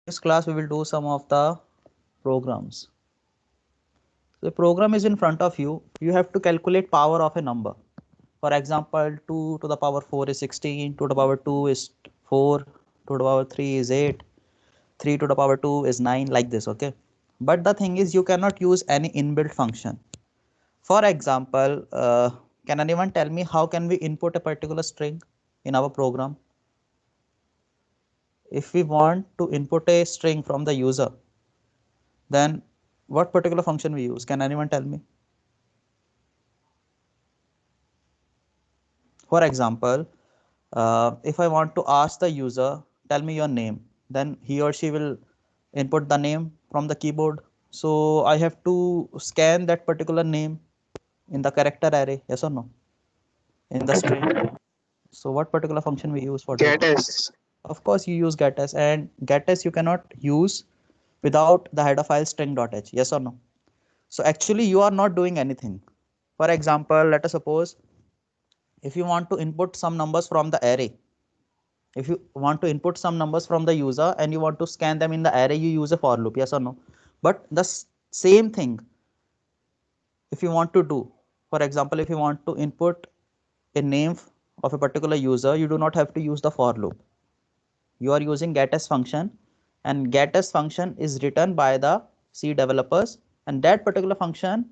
this class we will do some of the programs. The program is in front of you. You have to calculate power of a number. For example, 2 to the power 4 is 16, 2 to the power 2 is 4, 2 to the power 3 is 8, 3 to the power 2 is 9, like this, okay? But the thing is, you cannot use any inbuilt function. For example, can anyone tell me how can we input a particular string in our program? If we want to input a string from the user, then what particular function we use? Can anyone tell me? For example, if I want to ask the user, tell me your name, then he or she will input the name from the keyboard. So I have to scan that particular name in the character array, yes or no? In the string. So what particular function we use for that? Gettys. Of course you use gettys, and gettys you cannot use without the header file string.h, yes or no? So actually you are not doing anything. For example, let us suppose if you want to input some numbers from the array, if you want to input some numbers from the user and you want to scan them in the array, you use a for loop, yes or no? But the same thing if you want to do, for example, if you want to input a name of a particular user, you do not have to use the for loop. You are using gettys function, and gettys function is written by the C developers, and that particular function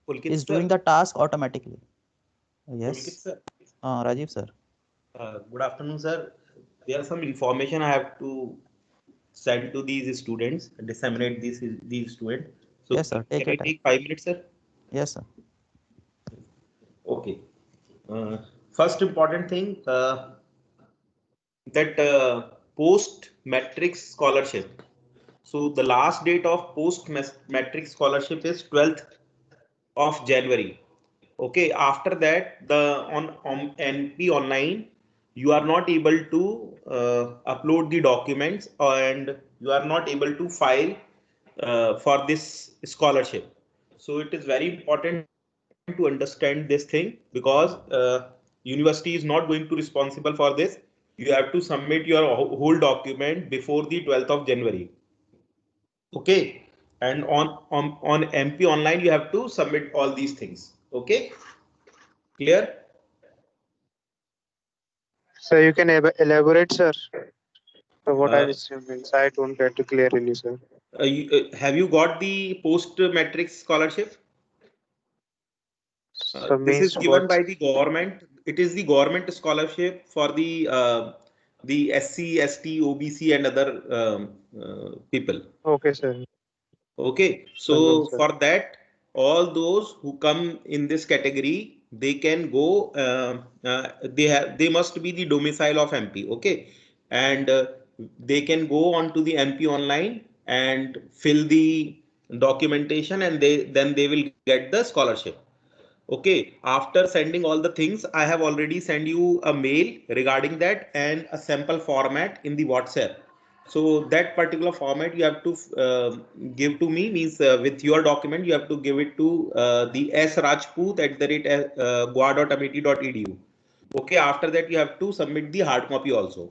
Pulkit is sir. doing the task automatically. Yes, Pulkit sir. Rajiv sir. Good afternoon, sir. There are some information I have to send to these students, disseminate these students. So Yes sir, take can your I time. take 5 minutes, sir? Yes sir. Okay. First important thing that post matrix scholarship. So the last date of post matrix scholarship is 12th of January. Okay, after that, the on NP online, you are not able to upload the documents and you are not able to file for this scholarship. So it is very important to understand this thing because university is not going to responsible for this. You have to submit your whole document before the 12th of January. Okay, and on MP online you have to submit all these things. Okay, clear? So you can elaborate, sir. So what are Uh, these means? I don't get to clearly, sir. have you got the post matrix scholarship? So This is means given what? by the government. It is the government scholarship for the SC, ST, OBC, and other people. Okay, sir. Okay, Understood, so sir. for that, all those who come in this category, they can go. They must be the domicile of MP. Okay, and they can go on to the MP online and fill the documentation, and then they will get the scholarship. Okay, after sending all the things, I have already sent you a mail regarding that and a sample format in the WhatsApp. So that particular format you have to give to me, means with your document you have to give it to the srajput@goa.amit.edu. Okay, after that you have to submit the hard copy also,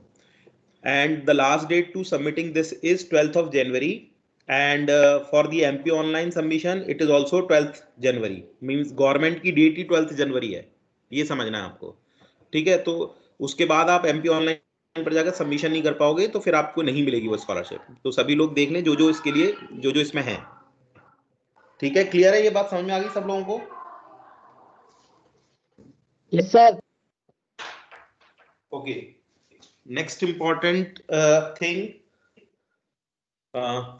and the last date to submitting this is 12th of January, and for the MP online submission it is also 12th January, means government की date ही 12th जनवरी है, ये समझना है आपको. ठीक है, तो उसके बाद आप MP ऑनलाइन पर जाकर सबमिशन नहीं कर पाओगे तो फिर आपको नहीं मिलेगी वो स्कॉलरशिप. तो सभी लोग देख लें जो जो इसके लिए जो जो इसमें है. ठीक है, क्लियर है, ये बात समझ में आ गई सब लोगों को? Yes, sir. Okay, next important thing.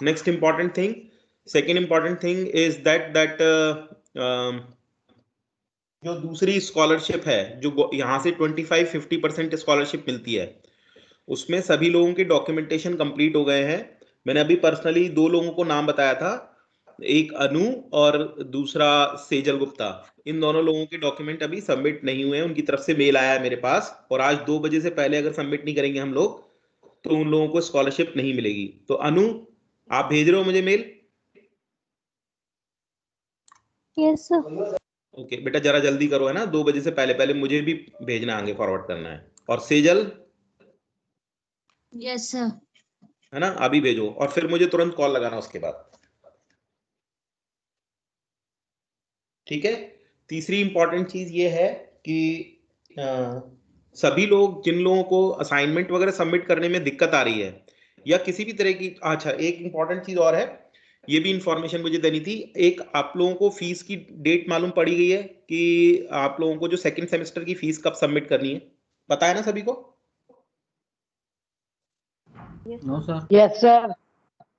Next important thing, second important thing is that जो दूसरी स्कॉलरशिप है, जो यहाँ से 25-50% स्कॉलरशिप मिलती है, उसमें सभी लोगों के डॉक्यूमेंटेशन कंप्लीट हो गए हैं. मैंने अभी पर्सनली 2 लोगों को नाम बताया था, एक अनु और दूसरा सेजल गुप्ता. इन दोनों लोगों के डॉक्यूमेंट अभी सबमिट नहीं हुए हैं. उनकी तरफ से मेल आया है मेरे पास, और आज 2 बजे से पहले अगर सबमिट नहीं करेंगे हम लोग तो उन लोगों को स्कॉलरशिप नहीं मिलेगी. तो अनु, आप भेज रहे हो मुझे मेल? Yes sir. ओके बेटा, जरा जल्दी करो, है ना, 2 बजे से पहले पहले मुझे भी भेजना, आगे फॉरवर्ड करना है. और सेजल? Yes sir. है ना, अभी भेजो और फिर मुझे तुरंत कॉल लगाना उसके बाद। ठीक है। तीसरी इंपॉर्टेंट चीज ये है कि अ, सभी लोग जिन लोगों को असाइनमेंट वगैरह सबमिट करने में दिक्कत आ रही है या किसी भी तरह की, अच्छा एक इंपॉर्टेंट चीज और है, ये भी इंफॉर्मेशन मुझे देनी थी। एक आप लोगों को फीस की डेट मालूम पड़ी गई है कि आप लोगों को जो सेकंड सेमेस्टर की फीस कब सबमिट करनी है, पता है ना सभी को? No sir. Yes sir.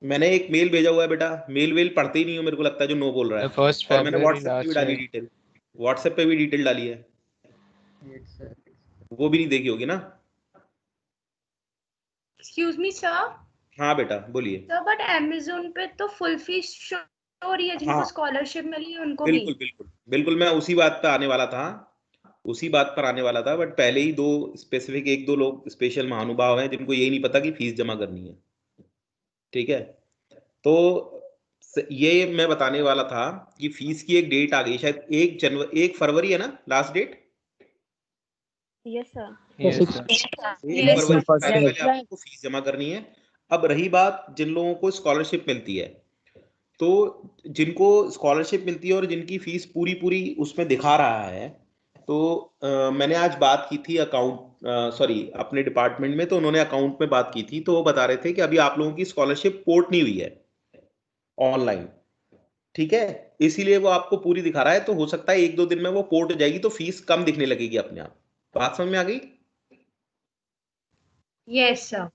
मैंने एक मेल भेजा हुआ है बेटा, मेल वेल पढ़ते ही नहीं हो मेरे को लगता है जो नो बोल रहा है। फर्स्ट और मैंने फरवरी व्हाट्सएप पे भी लास्ट डाली है। डिटेल, व्हाट्सएप पे भी डिटेल डाली है, वो भी नहीं देखी होगी ना? Excuse me sir. हाँ बेटा बोलिए। सर बट अमेज़न पे तो फुल फीस शो हो रही है, जिनको हाँ स्कॉलरशिप मिली है उनको भी। बिल्कुल बिल्कुल बिल्कुल, मैं उसी बात पे आने वाला था, उसी बात पर आने वाला था, बट पहले ही दो स्पेसिफिक, एक दो लोग स्पेशल महानुभाव हैं जिनको यही नहीं पता कि फीस जमा करनी है। ठीक है। तो ये मैं बताने वाला था कि फीस की एक डेट आ गई, शायद 1 फरवरी है ना last date? Yes sir. Yes sir. 1 Yes, फरवरी से first पहले day. पहले आप लोगों को फीस जमा करनी है। अब रही बात जिन लोगों को स्कॉलरशिप मिलती है, तो जिनको स्कॉलरशिप मिलती है और जिनकी फीस पूरी पूरी उसमें दिखा रहा है, तो मैंने आज बात की थी अकाउंट सॉरी अपने डिपार्टमेंट में, तो उन्होंने अकाउंट में बात की थी, तो वो बता रहे थे कि अभी आप लोगों की स्कॉलरशिप पोर्ट नहीं हुई है ऑनलाइन। ठीक है, इसीलिए वो आपको पूरी दिखा रहा है, तो हो सकता है 1-2 दिन में वो पोर्ट हो जाएगी तो फीस कम दिखने लगेगी अपने आप। बात समझ में आ गई? Yes sir.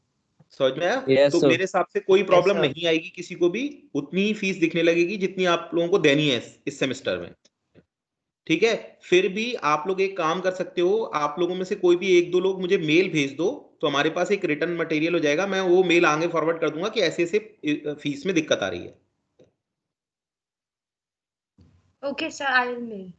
समझ में आया? Yes, तो sir. मेरे हिसाब से कोई Yes, प्रॉब्लम sir. नहीं आएगी किसी को भी, उतनी ही फीस दिखने लगेगी जितनी आप लोगों को देनी है इस सेमेस्टर में। ठीक है। फिर भी आप लोग एक काम कर सकते हो, आप लोगों में से कोई भी 1-2 लोग मुझे मेल भेज दो, तो हमारे पास एक रिटर्न मटेरियल हो जाएगा, मैं वो मेल आगे फॉरवर्ड कर दूंगा कि ऐसे ऐसे फीस में दिक्कत आ रही है। Okay sir, I will mail.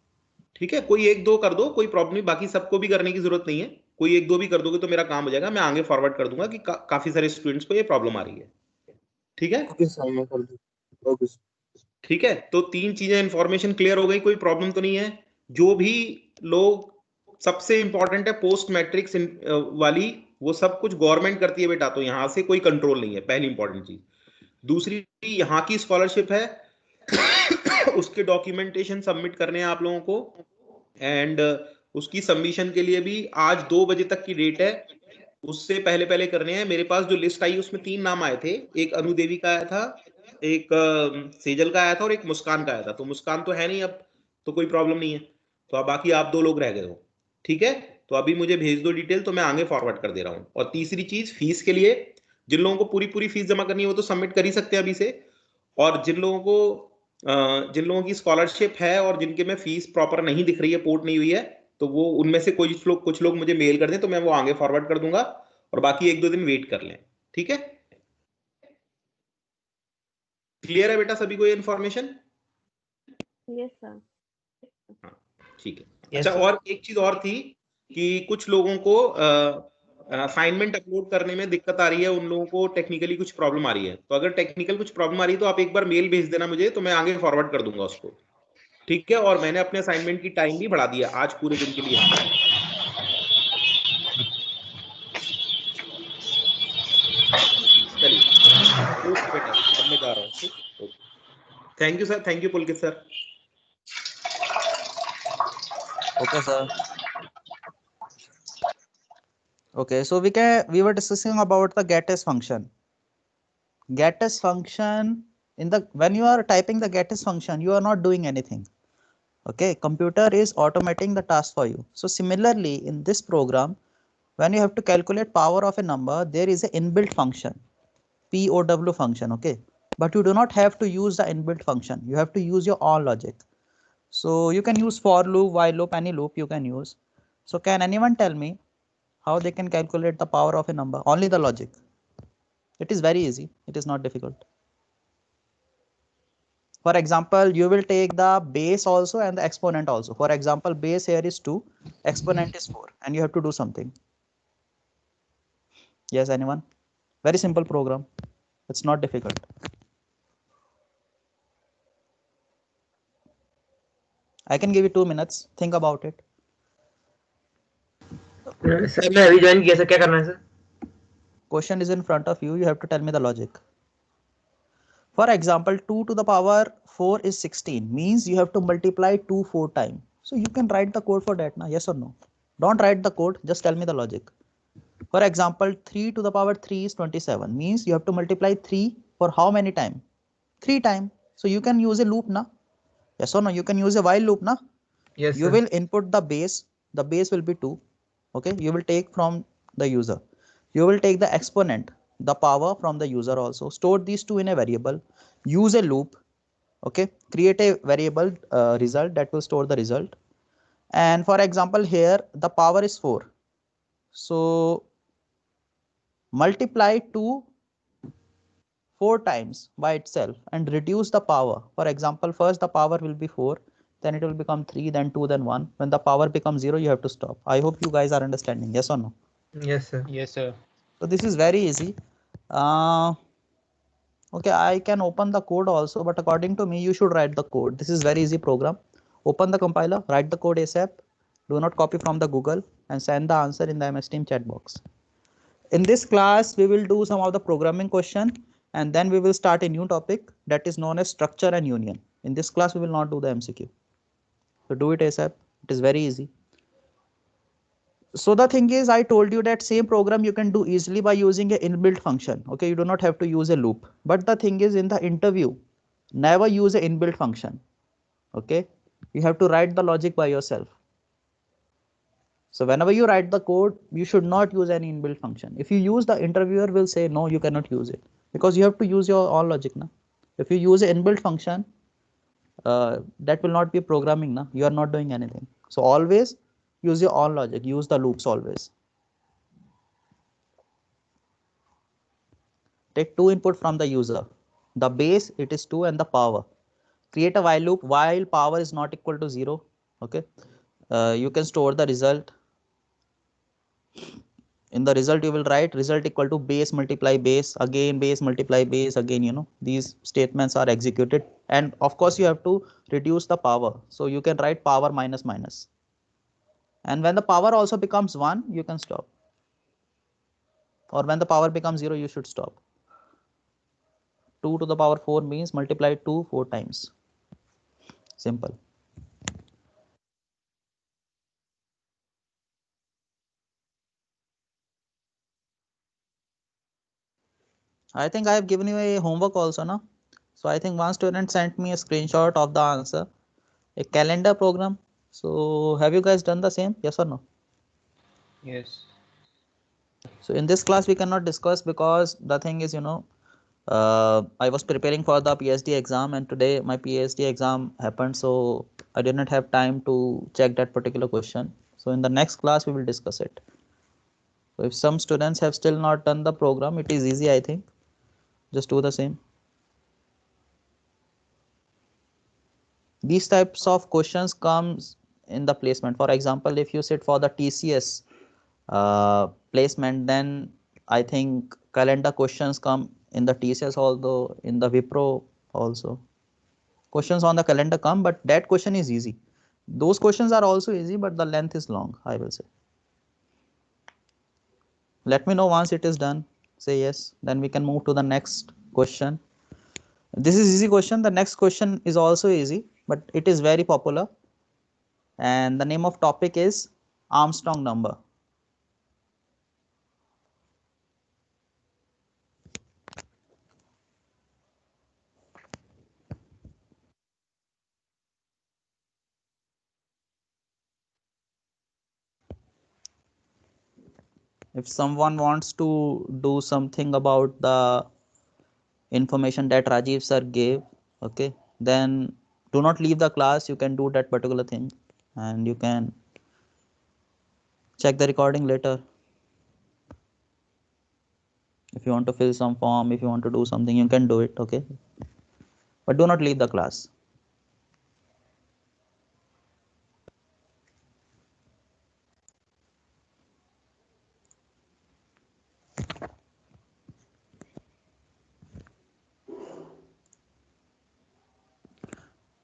ठीक है, कोई 1-2 कर दो, कोई प्रॉब्लम नहीं, बाकी सबको भी करने की जरूरत नहीं है, कोई 1-2 भी कर दोगे तो मेरा काम हो जाएगा, मैं आगे फॉरवर्ड कर दूंगा कि काफी सारे स्टूडेंट्स को ये प्रॉब्लम आ रही है। ठीक है। ओके सर, मैं कर दूँ। Okay sir. ठीक है, तो 3 चीजें इंफॉर्मेशन क्लियर हो गई, कोई प्रॉब्लम तो नहीं है? जो भी लोग, सबसे इंपॉर्टेंट है पोस्ट मैट्रिक्स वाली, वो सब कुछ गवर्नमेंट करती है बेटा, तो यहां से कोई कंट्रोल नहीं है, पहली इंपॉर्टेंट चीज। दूसरी, यहाँ की स्कॉलरशिप है उसके डॉक्यूमेंटेशन सबमिट करने हैं आप लोगों को, एंड उसकी सबमिशन के लिए भी आज 2 बजे तक की डेट है, उससे पहले पहले करने हैं। मेरे पास जो लिस्ट आई उसमें 3 नाम आए थे, एक अनुदेवी का आया था, एक सेजल का आया था और एक मुस्कान का आया था। तो मुस्कान तो है नहीं अब, तो कोई प्रॉब्लम नहीं है, तो अब बाकी आप 2 लोग रह गए हो। ठीक है, तो अभी मुझे भेज दो डिटेल, तो मैं आगे फॉरवर्ड कर दे रहा हूँ। और तीसरी चीज, फीस के लिए जिन लोगों को पूरी पूरी फीस जमा करनी है वो तो सबमिट कर ही सकते हैं अभी से, और जिन लोगों की स्कॉलरशिप है और जिनके में फीस प्रॉपर नहीं दिख रही है, पोर्ट नहीं हुई है, तो वो उनमें से कुछ लोग मुझे मेल कर दें, तो मैं वो आगे फॉरवर्ड कर दूंगा, और बाकी 1-2 दिन वेट कर लें। ठीक है, क्लियर है बेटा सभी को ये इन्फॉर्मेशन? Yes sir. हाँ ठीक है। Yes, अच्छा, sir. और एक चीज और थी कि कुछ लोगों को असाइनमेंट अपलोड करने में दिक्कत आ रही है, उन लोगों को टेक्निकली कुछ प्रॉब्लम आ रही है, तो अगर टेक्निकल कुछ प्रॉब्लम आ रही है तो आप एक बार मेल भेज देना मुझे, तो मैं आगे फॉरवर्ड कर दूंगा उसको। ठीक है, और मैंने अपने असाइनमेंट की टाइम भी बढ़ा दिया, आज पूरे दिन के लिए है। चलिए ओके बेटा, अब मैं जा रहा हूँ। ठीक, okay, thank you sir, thank you Pulkit sir. Okay, sir. Okay, so we were discussing about the getters function. Getters function, when you are typing the getters function, you are not doing anything. Okay, computer is automating the task for you. So similarly, in this program, when you have to calculate power of a number, there is an inbuilt function, POW function. Okay, but you do not have to use the inbuilt function. You have to use your own logic. So you can use for loop, while loop, any loop you can use. So can anyone tell me how they can calculate the power of a number? Only the logic. It is very easy. It is not difficult. For example, you will take the base also and the exponent also. For example, base here is 2, exponent is 4, and you have to do something. Yes, anyone? Very simple program. It's not difficult. I can give you 2 minutes. Think about it. Sir मैं अभी join किया sir, क्या करना है sir? question is in front of you, you have to tell me the logic. For example, 2 to the power 4 is 16, means you have to multiply 2 4 times. So you can write the code for that now, yes or no? Don't write the code, just tell me the logic. For example, 3 to the power 3 is 27, means you have to multiply 3 for how many times? 3 times. So you can use a loop now, yes or no? You can use a while loop now. Yes, You sir. will input the base will be 2. Okay, you will take from the user, you will take the exponent, the power from the user, also store these two in a variable, use a loop. Okay, create a variable result that will store the result. And for example, here the power is 4, so multiply 2 4 times by itself and reduce the power. For example, first the power will be 4, then it will become 3, then 2, then 1. When the power becomes 0, you have to stop. I hope you guys are understanding, yes or no? Yes, sir. Yes, sir. So this is very easy. Okay, I can open the code also, but according to me, you should write the code. This is very easy program. Open the compiler, write the code ASAP. Do not copy from the Google and send the answer in the MS Team chat box. In this class, we will do some of the programming question, and then we will start a new topic that is known as structure and union. In this class, we will not do the MCQ. So do it ASAP. It is very easy. So the thing is, I told you that same program you can do easily by using an inbuilt function. Okay, you do not have to use a loop. But the thing is, in the interview, never use an inbuilt function. Okay, you have to write the logic by yourself. So whenever you write the code, you should not use any inbuilt function. If you use, the interviewer will say no, you cannot use it, because you have to use your own logic now. If you use an inbuilt function, that will not be programming now. You are not doing anything. So always use your own logic. Use the loops always. Take two input from the user. The base, it is 2, and the power. Create a while loop while power is not equal to 0. Okay, you can store the result. In the result, you will write result equal to base multiply base, again base multiply base, again, these statements are executed. And of course, you have to reduce the power, so you can write power minus minus. And when the power also becomes 1, you can stop, or when the power becomes 0, you should stop. 2 to the power 4 means multiply 2 4 times. Simple. I think I have given you a homework also, no? So I think one student sent me a screenshot of the answer, a calendar program. So have you guys done the same? Yes or no? Yes. So in this class we cannot discuss, because the thing is, I was preparing for the PhD exam, and today my PhD exam happened, so I did not have time to check that particular question. So in the next class we will discuss it. So if some students have still not done the program, it is easy, I think. Just do the same. These types of questions comes in the placement. For example, if you sit for the TCS placement, then I think calendar questions come in the TCS, although in the Wipro also. Questions on the calendar come, but that question is easy. Those questions are also easy, but the length is long, I will say. Let me know once it is done. Say yes, then we can move to the next question. This is easy question. The next question is also easy, but it is very popular. And the name of topic is Armstrong number. If someone wants to do something about the information that Rajiv sir gave, okay, then do not leave the class. You can do that particular thing, and you can check the recording later. If you want to fill some form, if you want to do something, you can do it, okay, but do not leave the class.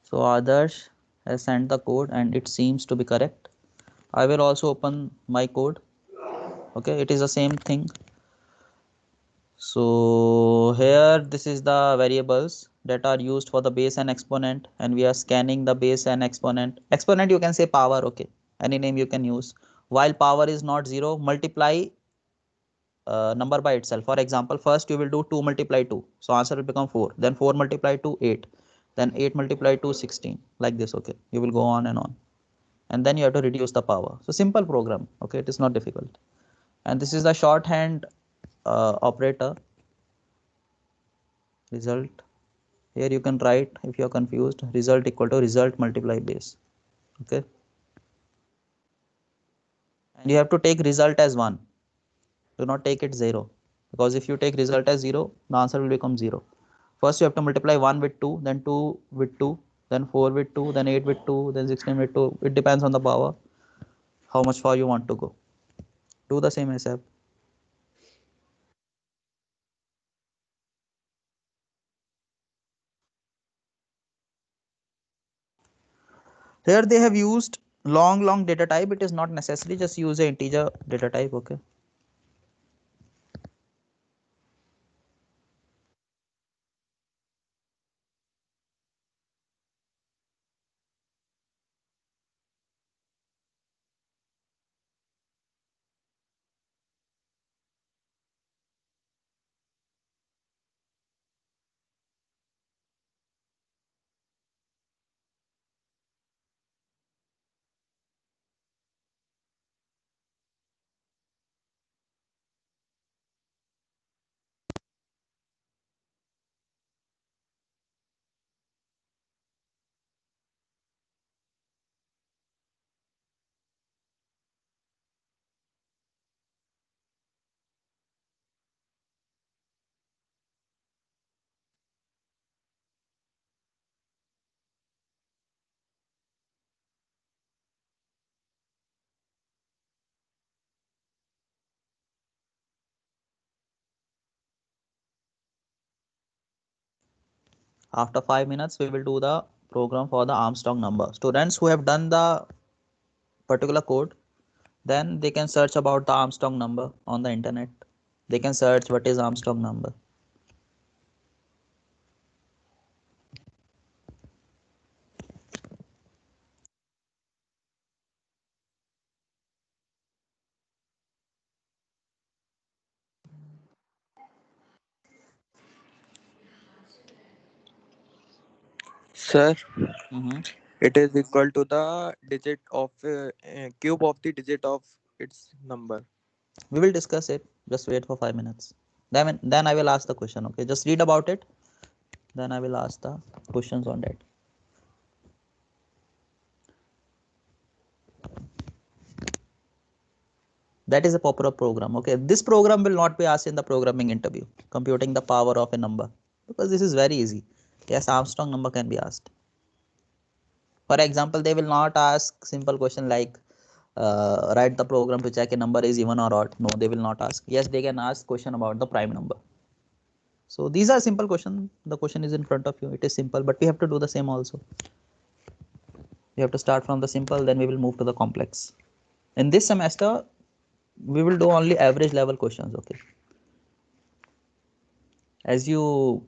So Adarsh has sent the code, and it seems to be correct. I will also open my code. Okay, it is the same thing. So here this is the variables that are used for the base and exponent, and we are scanning the base and exponent. Exponent you can say power, okay, any name you can use. While power is not 0, multiply number by itself. For example, first you will do 2 multiply 2, so answer will become 4. Then 4 multiply 2, 8. Then 8 multiply 2, 16. Like this, okay. You will go on and on. And then you have to reduce the power. So simple program, okay, it is not difficult. And this is the shorthand operator result. Here you can write, if you are confused, result equal to result multiply base, okay. And you have to take result as 1. Do not take it 0, because if you take result as 0, the answer will become 0. First you have to multiply 1 with 2, then 2 with 2, then 4 with 2, then 8 with 2, then 16 with 2. It depends on the power, how much far you want to go. Do the same as here. They have used long data type. It is not necessary, just use a integer data type, okay. After 5 minutes we will do the program for the Armstrong number. Students who have done the particular code, then they can search about the Armstrong number on the internet. They can search what is Armstrong number. Sir, Mm-hmm. it is equal to the digit of cube of the digit of its number. We will discuss it. Just wait for 5 minutes. Then I will ask the question. Okay, just read about it. Then I will ask the questions on that. That is a popular program. Okay, this program will not be asked in the programming interview. Computing the power of a number, because this is very easy. Yes, Armstrong number can be asked. For example, they will not ask simple question like write the program to check a number is even or odd. No, they will not ask. Yes, they can ask question about the prime number. So these are simple questions. The question is in front of you. It is simple, but we have to do the same also. We have to start from the simple, then we will move to the complex. In this semester, we will do only average level questions. Okay. As you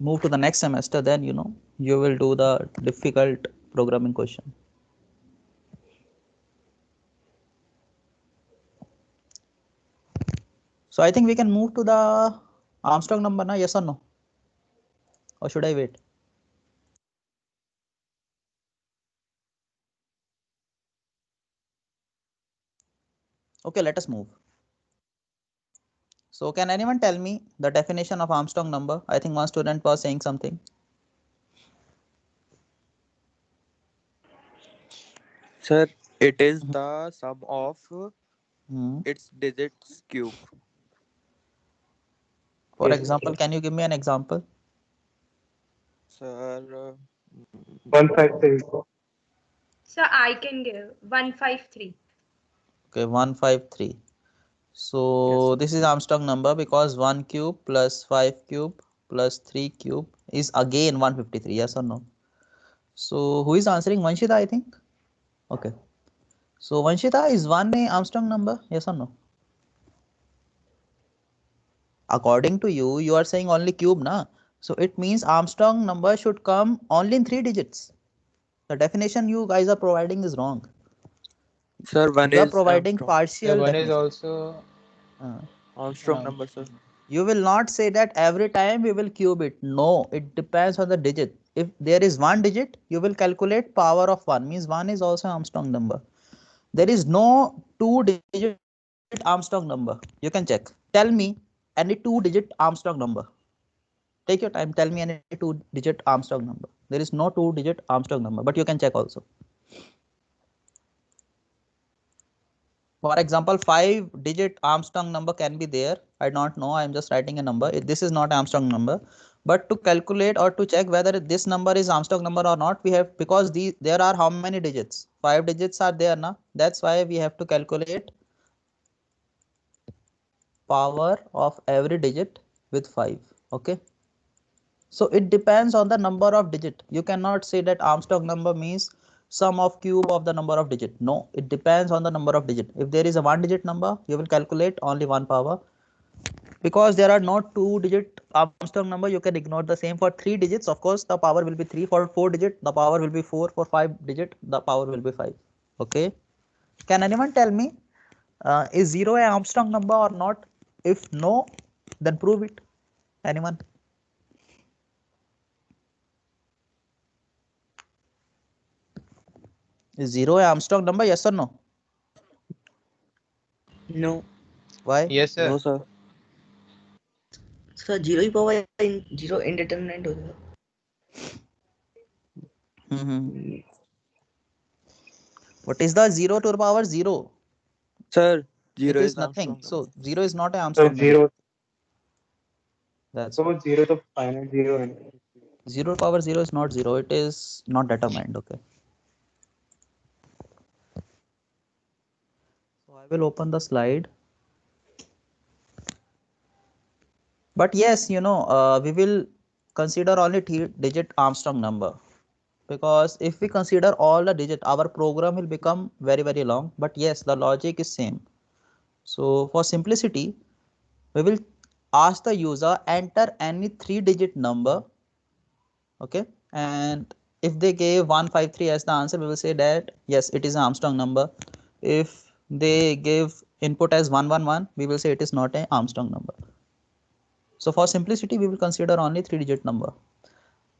move to the next semester, then you will do the difficult programming question. So I think we can move to the Armstrong number now, yes or no? Or should I wait? Okay, let us move. So can anyone tell me the definition of Armstrong number? I think one student was saying something. Sir, it is the sum of Hmm. its digits cube. For example, can you give me an example? Sir, 153. So I can give 153. Okay, 153. yes. So this is Armstrong number because 1 cube plus 5 cube plus 3 cube is again 153. Yes or no? So who is answering? Vanshita, I think. Okay. So Vanshita, is 1 a Armstrong number? Yes or no? according to you, you are saying only cube, na? So it means Armstrong number should come only in 3 digits. The definition you guys are providing is wrong. Sir, one You are is providing Armstrong. The partial one is definition. also Uh, Armstrong um, number, sir. you will not say that every time we will cube it. No, it depends on the digit. If there is one digit, you will calculate power of 1, means 1 is also Armstrong number. There is no 2-digit Armstrong number. You can check. Tell me any 2-digit Armstrong number. Take your time. Tell me any 2-digit Armstrong number. There is no 2-digit Armstrong number, but you can check also. For example, 5-digit Armstrong number can be there. I don't know. I'm just writing a number. This is not Armstrong number. But to calculate or to check whether this number is Armstrong number or not, we have, because there are how many digits? 5 digits are there now. That's why we have to calculate power of every digit with 5. Okay. So it depends on the number of digit. You cannot say that Armstrong number means sum of cube of the number of digit. No, it depends on the number of digit. If there is a 1-digit number, you will calculate only 1 power. Because there are not 2-digit Armstrong number, you can ignore the same. For 3 digits, of course, the power will be 3. For 4-digit, the power will be 4. For 5-digit, the power will be 5. Okay. Can anyone tell me, is 0 a Armstrong number or not? If no, then prove it. Anyone? Is 0 a Armstrong number? Yes or no? No. Why? yes sir. No, sir. Sir zero ही power zero indeterminate हो जाएगा. What is the 0 to the power 0? Sir, It 0 is is nothing. Armstrong So number. 0 is not a So Armstrong number. 0. That's So 0 to final 0. 0 power 0 is not 0. It is not determined. Okay. So I will open the slide. But yes, we will consider only 3-digit Armstrong number, because if we consider all the digit, our program will become very, very long. But yes, the logic is same. So for simplicity, we will ask the user enter any 3-digit number. Okay. And if they gave 153 as the answer, we will say that yes, it is an Armstrong number. If they give input as 111, we will say it is not an Armstrong number. So for simplicity, we will consider only 3-digit number.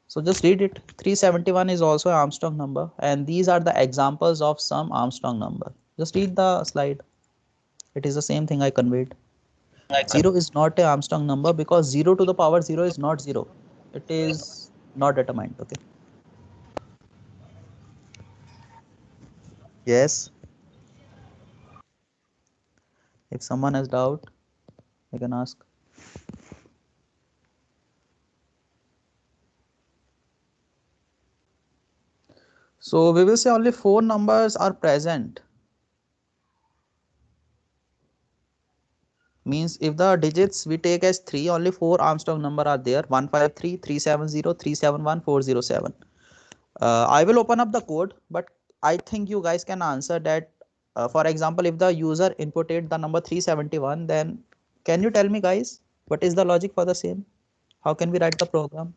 So just read it. 371 is also an Armstrong number, and these are the examples of some Armstrong number. Just read the slide. It is the same thing I conveyed. 0 is not an Armstrong number because 0 to the power 0 is not 0. It is not determined. Okay. Yes. If someone has doubt, I can ask. So we will say only 4 numbers are present. Means if the digits we take as 3, only 4 Armstrong number are there: 153, 370, 371, 407. I will open up the code, but I think you guys can answer that. For example, if the user inputted the number 371, then can you tell me, guys, what is the logic for the same? How can we write the program?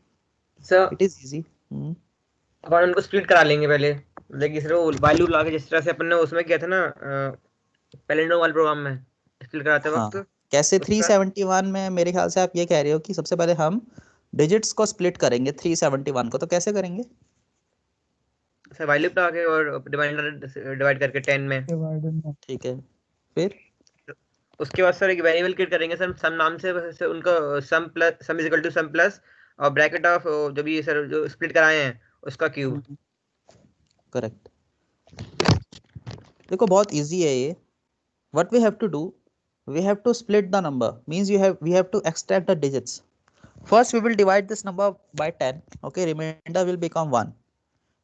Sir It is easy. अपन उनको split करा लेंगे पहले, लेकिन सिर्फ वो while loop लाके जिस तरह से अपन ने उसमें किया था ना पैलेंड्रोम वाले प्रोग्राम में स्प्लिट कराते हाँ, वक्त कैसे उसका 371 में मेरे ख्याल से आप ये कह रहे हो कि सबसे पहले हम डिजिट्स को स्प्लिट करेंगे 371 को, तो कैसे करेंगे? सर वाइल लूप लगा के और डिवाइड करके 10 में. ठीक है, फिर उसके बाद सर एक वेरिएबल क्रिएट करेंगे सर सम नाम से उनका sum plus sum is equal to sum plus और ब्रैकेट ऑफ जो भी सर जो स्प्लिट कराए हैं उसका क्यूब. करेक्ट. देखो बहुत इजी है ये. What we have to do, we have to split the number, means we have to extract the digits. First we will divide this number by 10. Okay, remainder will become 1.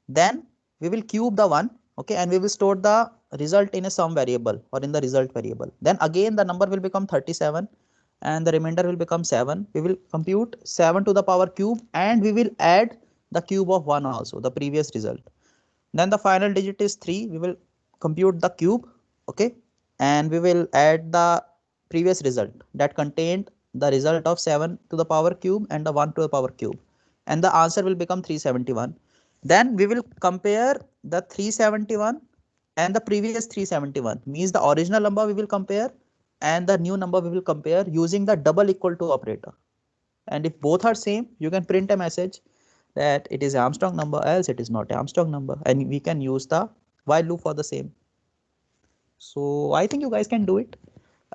Then we will cube the 1. Okay, and we will store the result in a sum variable or in the result variable. Then again the number will become 37 and the remainder will become 7. We will compute 7 to the power cube and we will add the cube of 1 also, the previous result. Then the final digit is 3. We will compute the cube. Okay, and we will add the previous result that contained the result of 7 to the power cube and the 1 to the power cube, and the answer will become 371. Then we will compare the 371 and the previous 371, means the original number we will compare and the new number we will compare using the double equal to operator. And if both are same, you can print a message that it is Armstrong number, else it is not Armstrong number, and we can use the while loop for the same. So I think you guys can do it,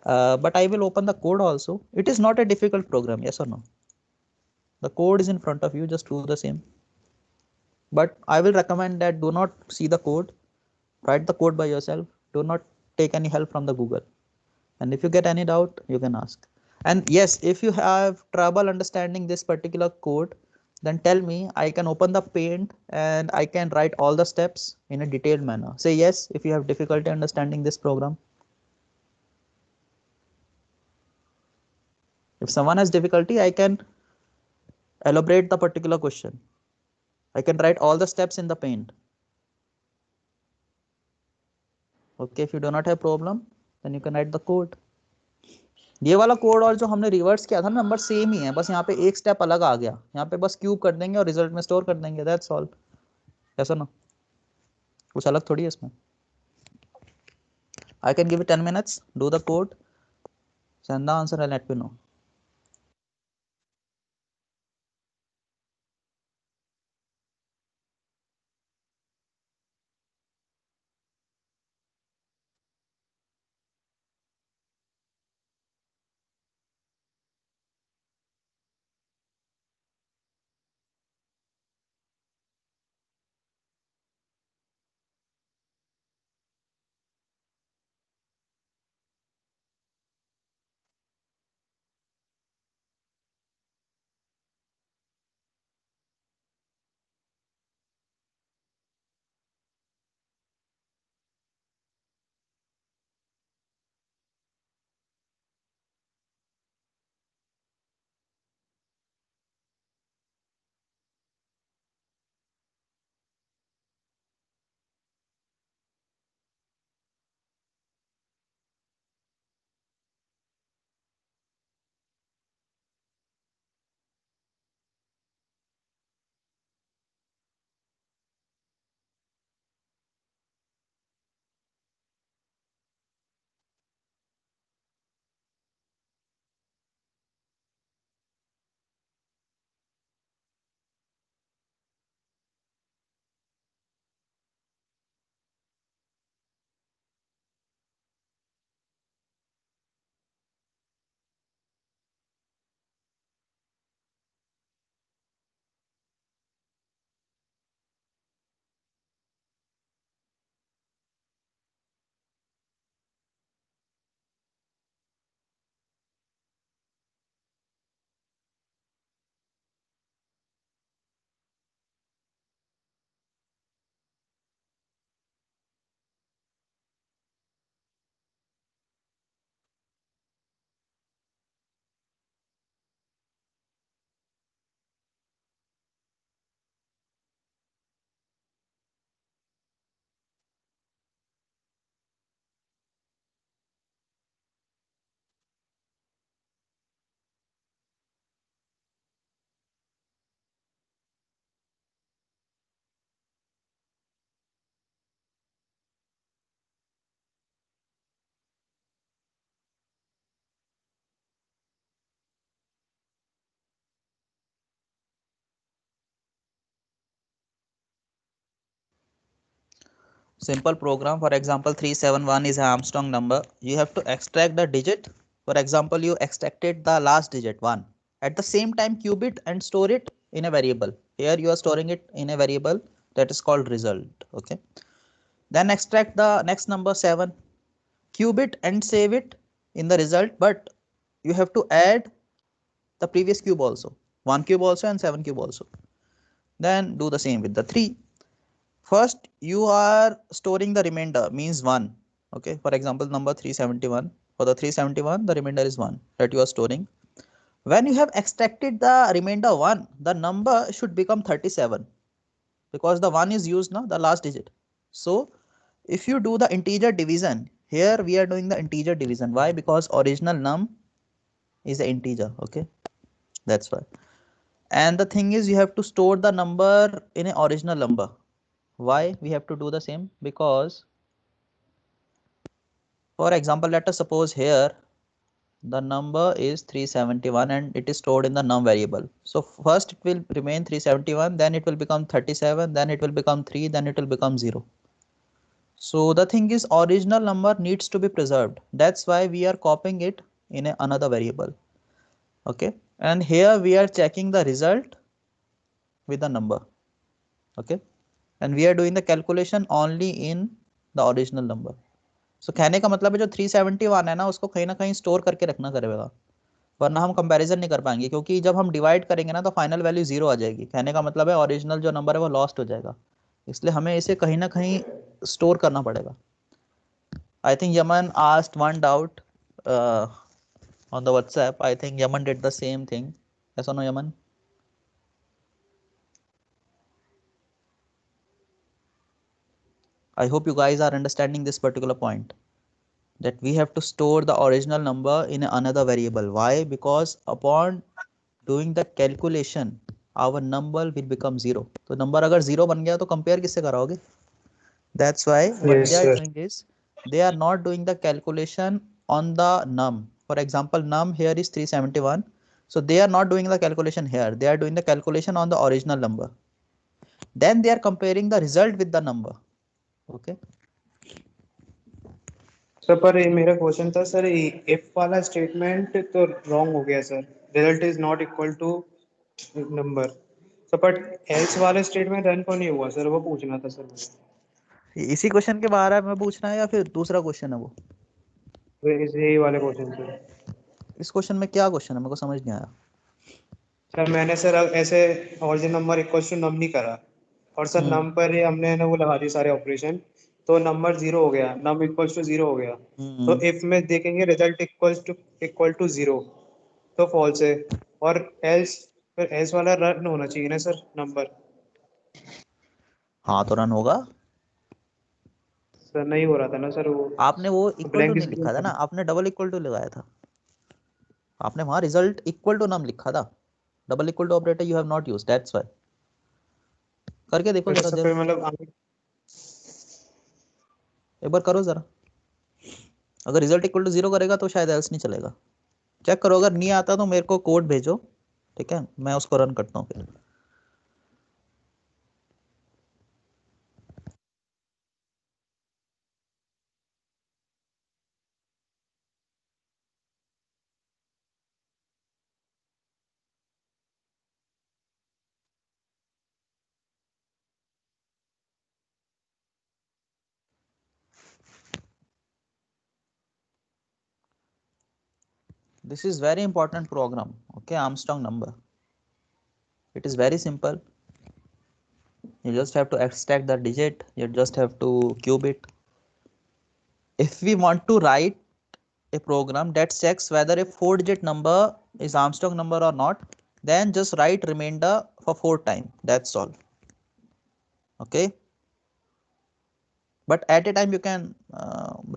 but I will open the code also. It is not a difficult program, yes or no? The code is in front of you, just do the same. But I will recommend that do not see the code, write the code by yourself. Do not take any help from the Google. And if you get any doubt, you can ask. And yes, if you have trouble understanding this particular code, then tell me. I can open the paint and I can write all the steps in a detailed manner. Say yes if you have difficulty understanding this program. If someone has difficulty, I can elaborate the particular question. I can write all the steps in the paint. Okay, if you do not have problem, then you can write the code. ये वाला code और जो हमने reverse किया था number same ही है, बस यहाँ पे एक स्टेप अलग आ गया. यहाँ पे बस क्यूब कर देंगे और रिजल्ट में स्टोर कर देंगे. That's all. ऐसा ना, कुछ अलग थोड़ी है इसमें. I can give you 10 minutes, do the code, send the answer and let me know. Simple program. For example, 371 is an Armstrong number. You have to extract the digit. For example, you extracted the last digit 1. At the same time, cube it and store it in a variable. Here you are storing it in a variable that is called result. Okay. Then extract the next number 7. Cube it and save it in the result, but you have to add the previous cube also. 1 cube also and 7 cube also. Then do the same with the 3. First, you are storing the remainder, means 1. Okay, for example, number 371. For the 371, the remainder is 1 that you are storing. When you have extracted the remainder 1, the number should become 37 because the 1 is used now, the last digit. So, if you do the integer division, here we are doing the integer division. Why? Because original num is an integer. Okay, that's why. And the thing is, you have to store the number in an original number. Why we have to do the same? Because, for example, let us suppose here the number is 371 and it is stored in the num variable. So first it will remain 371, then it will become 37, then it will become 3, then it will become 0. So the thing is, original number needs to be preserved. That's why we are copying it in another variable. Okay, and here we are checking the result with the number. Okay, and we are doing the calculation only in the original number. So कहने का मतलब है जो 371 है ना, उसको कहीं ना कहीं स्टोर करके रखना करेगा, वरना हम कंपैरिजन नहीं कर पाएंगे, क्योंकि जब हम डिवाइड करेंगे ना तो फाइनल वैल्यू 0 आ जाएगी। कहने का मतलब है ओरिजिनल जो नंबर है वो लॉस्ट हो जाएगा, इसलिए हमें इसे कहीं ना कहीं स्टोर करना पड़ेगा। I think Yaman asked one doubt on the WhatsApp. I think Yaman did the same thing. Yes or no, Yaman? I hope you guys are understanding this particular point, that we have to store the original number in another variable. Why? Because upon doing the calculation, our number will become 0. तो number अगर 0 बन गया तो compare किससे कराओगे? That's why what Yes, they are sir. doing is, they are not doing the calculation on the num. For example, num here is 371. So they are not doing the calculation here. They are doing the calculation on the original number. Then they are comparing the result with the number. Okay. Sir पर ये मेरा question था sir, if वाला statement तो wrong हो गया sir, result is not equal to number. Sir but else वाला statement run क्यों नहीं हुआ सर, वो पूछना था सर मुझे। इसी क्वेश्चन के बारे में पूछना है या फिर दूसरा क्वेश्चन है वो? यही वाले क्वेश्चन सर। इस क्वेश्चन में क्या क्वेश्चन है, मेरे को समझ नहीं आया। सर मैंने सर ऐसे ओरिजिनल नंबर इक्वल टू नम नहीं करा, और सर नम पर ही हमने ना वो लगा दी सारे ऑपरेशन, तो नंबर 0 हो गया, नम इक्वल टू 0 हो गया। तो इफ में देखेंगे रिजल्ट इक्वल टू 0 तो फॉल्स है, और एल्स फिर एल्स वाला रन होना चाहिए ना सर नंबर। हाँ तो रन होगा। सर नहीं हो रहा था ना सर, वो आपने वो इक्वल टू ब्लैंक नहीं स्क्रीन लिखा था ना, आपने डबल इक्वल टू लगाया था। आपने वहां रिजल्ट इक्वल टू नम लिखा था, double equal to operator you have not used, that's why. करके देखो जरा, सर फिर मतलब एक बार करो जरा। अगर रिजल्ट इक्वल टू 0 करेगा तो शायद एल्स नहीं चलेगा। चेक करो, अगर नहीं आता तो मेरे को कोड भेजो, ठीक है, मैं उसको रन करता हूँ फिर। This is very important program. Okay, Armstrong number. It is very simple. You just have to extract the digit. You just have to cube it. If we want to write a program that checks whether a 4-digit number is Armstrong number or not, then just write remainder for 4 times. That's all. Okay. But at a time you can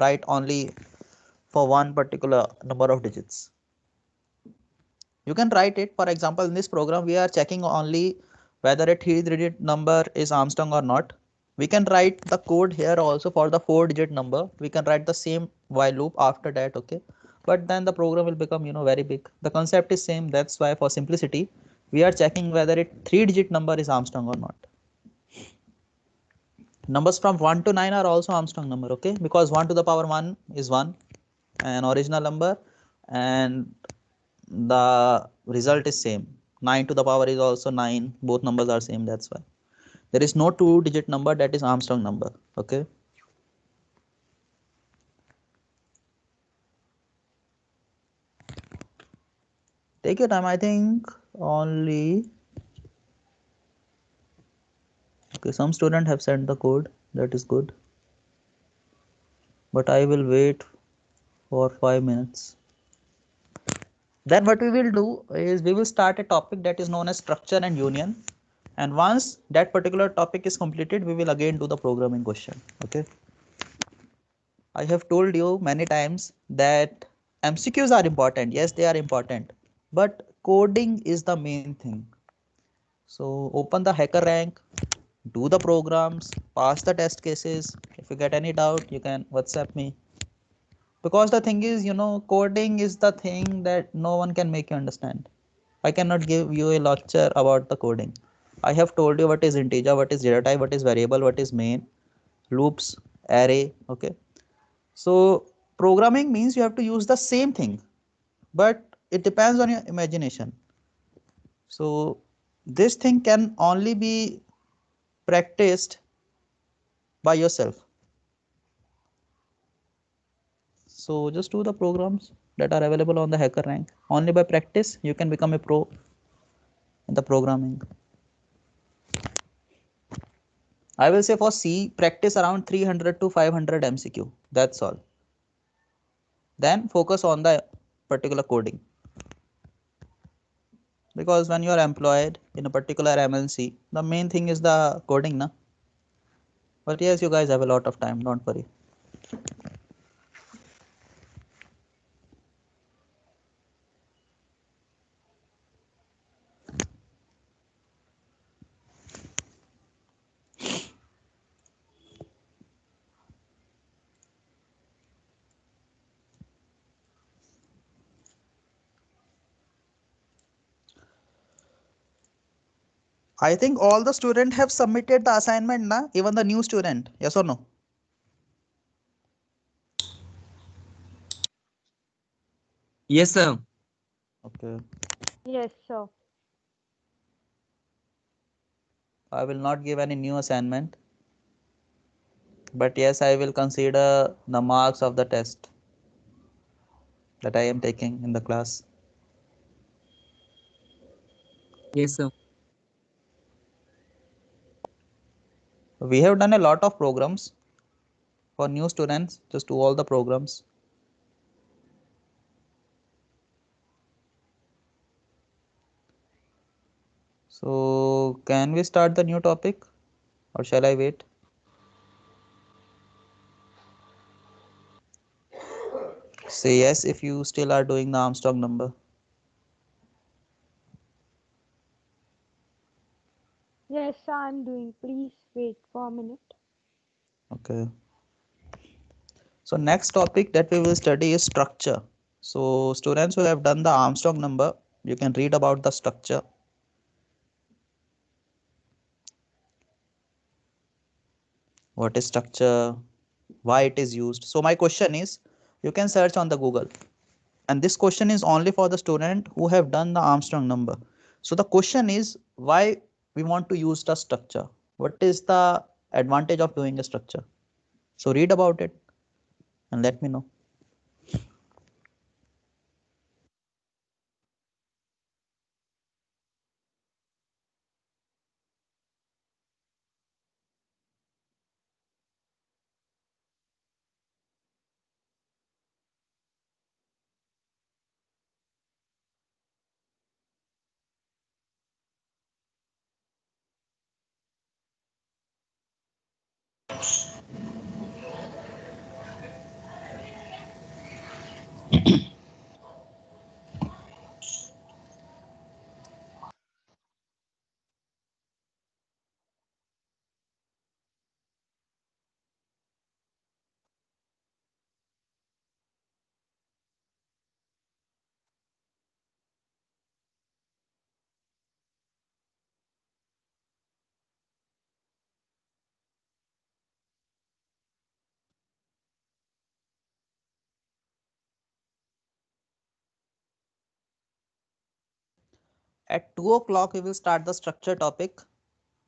write only for one particular number of digits. You can write it, for example, in this program we are checking only whether a 3-digit number is Armstrong or not. We can write the code here also for the 4-digit number. We can write the same while loop after that. Okay, but then the program will become, you know, very big. The concept is same. That's why for simplicity we are checking whether a 3-digit number is Armstrong or not. Numbers from 1 to 9 are also Armstrong number. Okay, because 1 to the power 1 is 1, an original number, and the result is same. 9 to the power is also 9. Both numbers are same. That's why there is no 2-digit number that is Armstrong number. Okay. Take your time. I think only, okay, some student have sent the code. That is good. But I will wait for 5 minutes. Then what we will do is we will start a topic that is known as structure and union. And once that particular topic is completed, we will again do the programming question. Okay. I have told you many times that MCQs are important. Yes, they are important. But coding is the main thing. So open the hacker rank, do the programs, pass the test cases. If you get any doubt, you can WhatsApp me. Because the thing is, coding is the thing that no one can make you understand. I cannot give you a lecture about the coding. I have told you what is integer, what is data type, what is variable, what is main, loops, array. Okay. So programming means you have to use the same thing, but it depends on your imagination. So this thing can only be practiced by yourself. So just do the programs that are available on the hacker rank. Only by practice you can become a pro in the programming. I will say for C, practice around 300 to 500 MCQ. That's all. Then focus on the particular coding. Because when you are employed in a particular MNC, the main thing is the coding, na? But yes, you guys have a lot of time, don't worry. I think all the students have submitted the assignment, na? Even the new student, yes or no? Yes, sir. Okay. Yes, sir. I will not give any new assignment. But yes, I will consider the marks of the test that I am taking in the class. Yes, sir. We have done a lot of programs for new students. Just do all the programs. So can we start the new topic or shall I wait? Say yes if you still are doing the Armstrong number. Yes, sir, I'm doing. Please wait for a minute. Okay. So next topic that we will study is structure. So students who have done the Armstrong number, you can read about the structure. What is structure? Why it is used? So my question is, you can search on the Google. And this question is only for the student who have done the Armstrong number. So the question is why we want to use the structure. What is the advantage of doing a structure? So read about it and let me know. At 2 o'clock, we will start the structure topic.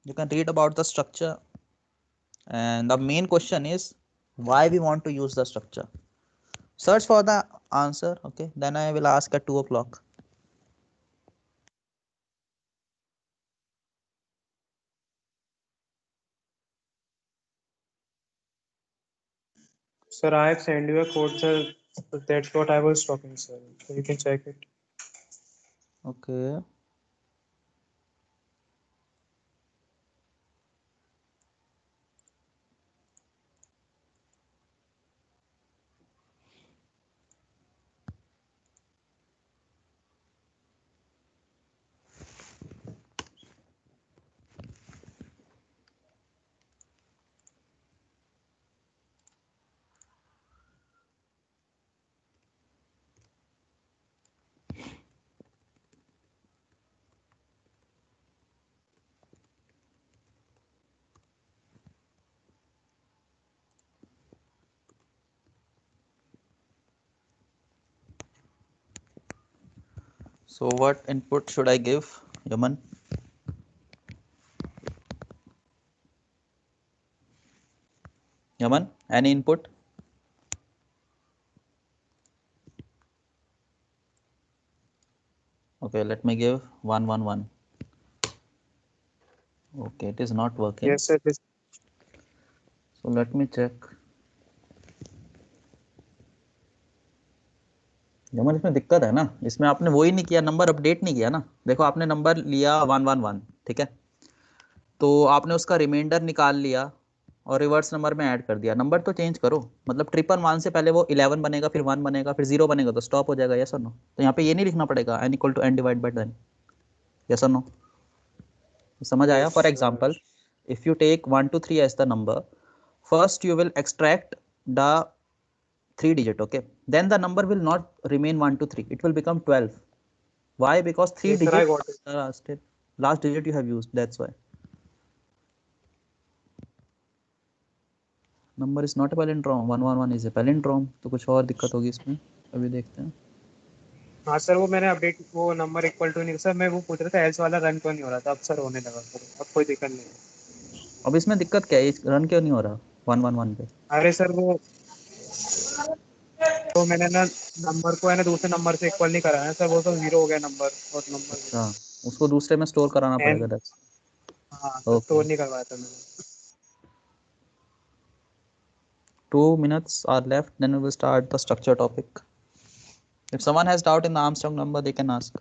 You can read about the structure. And the main question is why we want to use the structure. Search for the answer. Okay. Then I will ask at 2 o'clock. Sir, I have sent you a code, sir. That's what I was talking, sir. So you can check it. Okay. So what input should I give, Yaman? Yaman, any input? Okay, let me give 111. Okay, it is not working. Yes, sir. So let me check. Yemen इसमें दिक्कत है ना, इसमें आपने वही नहीं किया, number update नहीं किया ना। देखो आपने नंबर लिया 111, ठीक है, तो आपने उसका रिमाइंडर निकाल लिया और रिवर्स नंबर में ऐड कर दिया। नंबर तो चेंज करो, मतलब 111 से पहले वो 11 बनेगा, फिर 1 बनेगा, फिर 0 बनेगा, तो स्टॉप हो जाएगा। यस और नो? तो यहाँ पे ये नहीं लिखना पड़ेगा n equal to n divide by n। Yes और नो? समझ आया? For example, if you take 1 to 3 as the number, first you will extract the 3 digit, okay, then the number will not remain 1 to 3, it will become 12. Why? Because 3 Yes, sir, I digits got it. still last digit you have used, that's why. Number is not a palindrome, 111 is a palindrome, तो कुछ और दिक्कत होगी इसमें, अभी देखते हैं। हाँ सर, वो मैंने अपडेट, वो नंबर इक्वल टू नहीं सर, मैं वो पूछ रहा था एल्स वाला रन क्यों नहीं हो रहा था। अब सर होने लगा सर, अब कोई दिक्कत नहीं है। अब इसमें दिक्कत क्या है, रन क्यों नहीं हो रहा 111 पे? अरे सर वो तो मैंने ना नंबर को है ना दूसरे नंबर से इक्वल नहीं कराया है सर, वो तो 0 हो गया नंबर, और नंबर अच्छा, उसको दूसरे में स्टोर कराना पड़ेगा। एन, that's हाँ सर, okay. स्टोर नहीं करवाया था मैंने। 2 minutes are left, then we will start the structure topic. If someone has doubt in the Armstrong number, they can ask.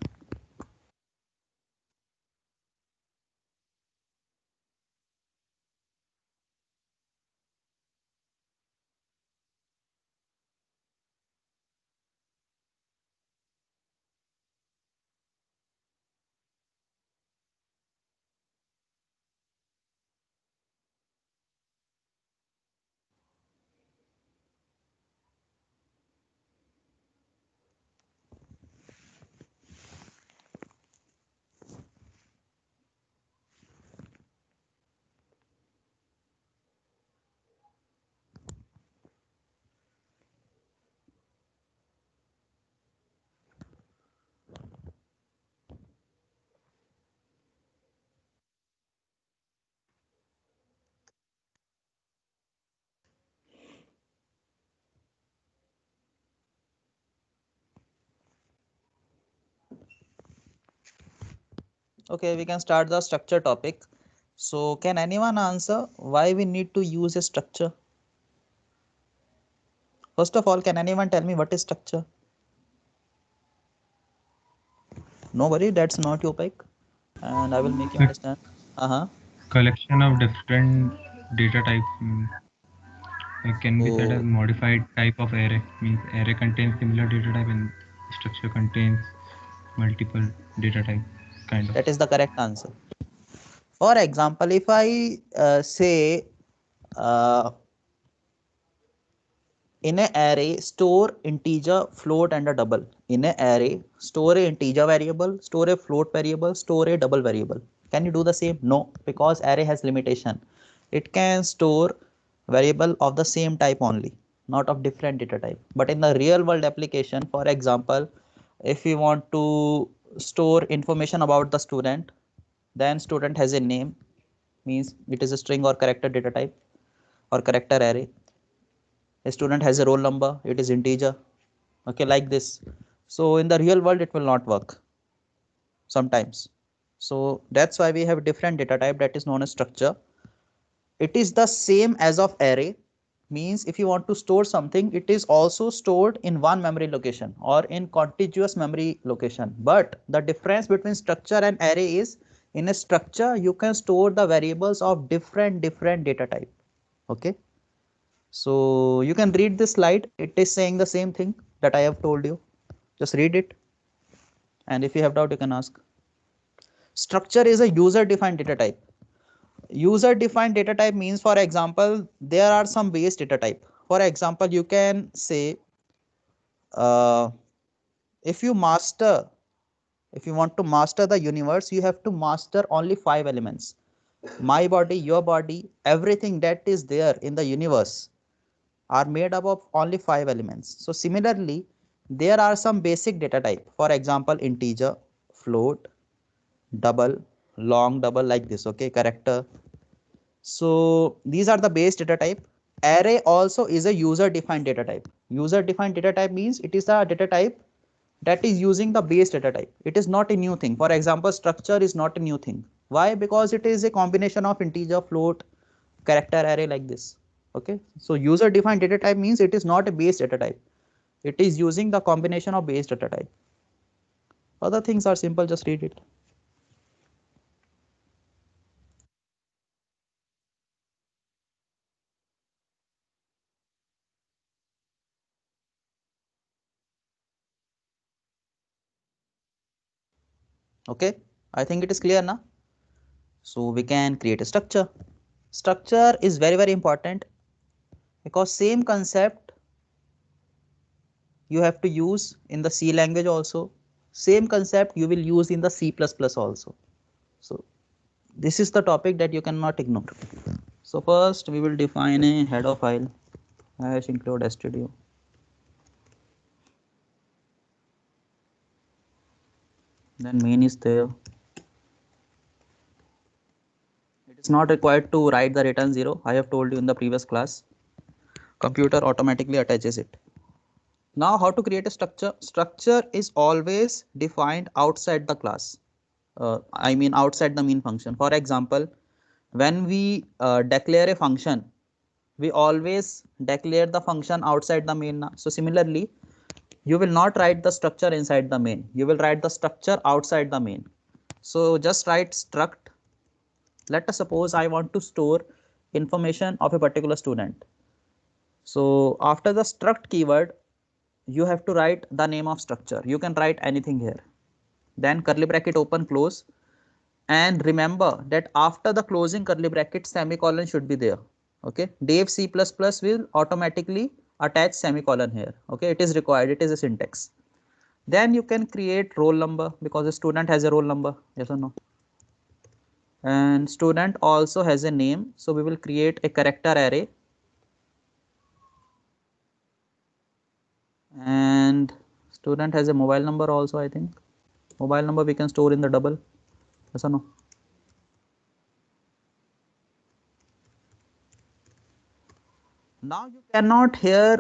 Okay, we can start the structure topic. So can anyone answer why we need to use a structure? First of all, can anyone tell me what is structure? Nobody? That's not your pick, and I will make you understand. Collection of different data types. It can be said as Oh, modified type of array. Means array contains similar data type and structure contains multiple data type. Kind of. that is the correct answer. For example, if I say in an array store integer, float and a double. In an array store a integer variable, store a float variable, store a double variable. Can you do the same? No, because array has limitation. It can store variable of the same type only, not of different data type. But in the real world application, for example, if we want to store information about the student, then student has a name, means it is a string or character data type or character array. A student has a roll number, it is integer, okay, like this. So in the real world it will not work sometimes. So that's why we have different data type, that is known as structure. It is the same as of array, means if you want to store something, it is also stored in one memory location or in contiguous memory location. But the difference between structure and array is, in a structure you can store the variables of different data type. Okay, so you can read this slide, it is saying the same thing that I have told you. Just read it, and if you have doubt you can ask. Structure is a user defined data type. User defined data type means, for example, there are some base data type. For example, you can say if you want to master the universe, you have to master only 5 elements: my body, your body, everything that is there in the universe are made up of only 5 elements. So similarly, there are some basic data type. For example, integer, float, double, long double, like this. Okay, character. So these are the base data type. Array also is a user defined data type. User defined data type means it is a data type that is using the base data type. It is not a new thing. For example, structure is not a new thing. Why? Because it is a combination of integer, float, character, array, like this. Okay, so user defined data type means it is not a base data type. It is using the combination of base data type. Other things are simple, just read it. Okay, I think it is clear now. So we can create a structure. Structure is very important because same concept you have to use in the C language also. Same concept you will use in the C++ also. So this is the topic that you cannot ignore. So first we will define a header file hash include stdio. Then main is there. It is not required to write the return 0. I have told you in the previous class. Computer automatically attaches it. Now how to create a structure? Structure is always defined outside the class. I mean outside the main function. For example, when we declare a function, we always declare the function outside the main. So similarly, you will not write the structure inside the main. You will write the structure outside the main. So just write struct. Let us suppose I want to store information of a particular student. So after the struct keyword, you have to write the name of structure. You can write anything here. Then curly bracket open close. And remember that after the closing curly bracket, semicolon should be there. Okay, Dev C++ will automatically attach semicolon here. Okay, it is required, it is a syntax. Then you can create roll number because the student has a roll number, yes or no? And student also has a name, so we will create a character array. And student has a mobile number also, I think. Mobile number we can store in the double, yes or no? Now you cannot here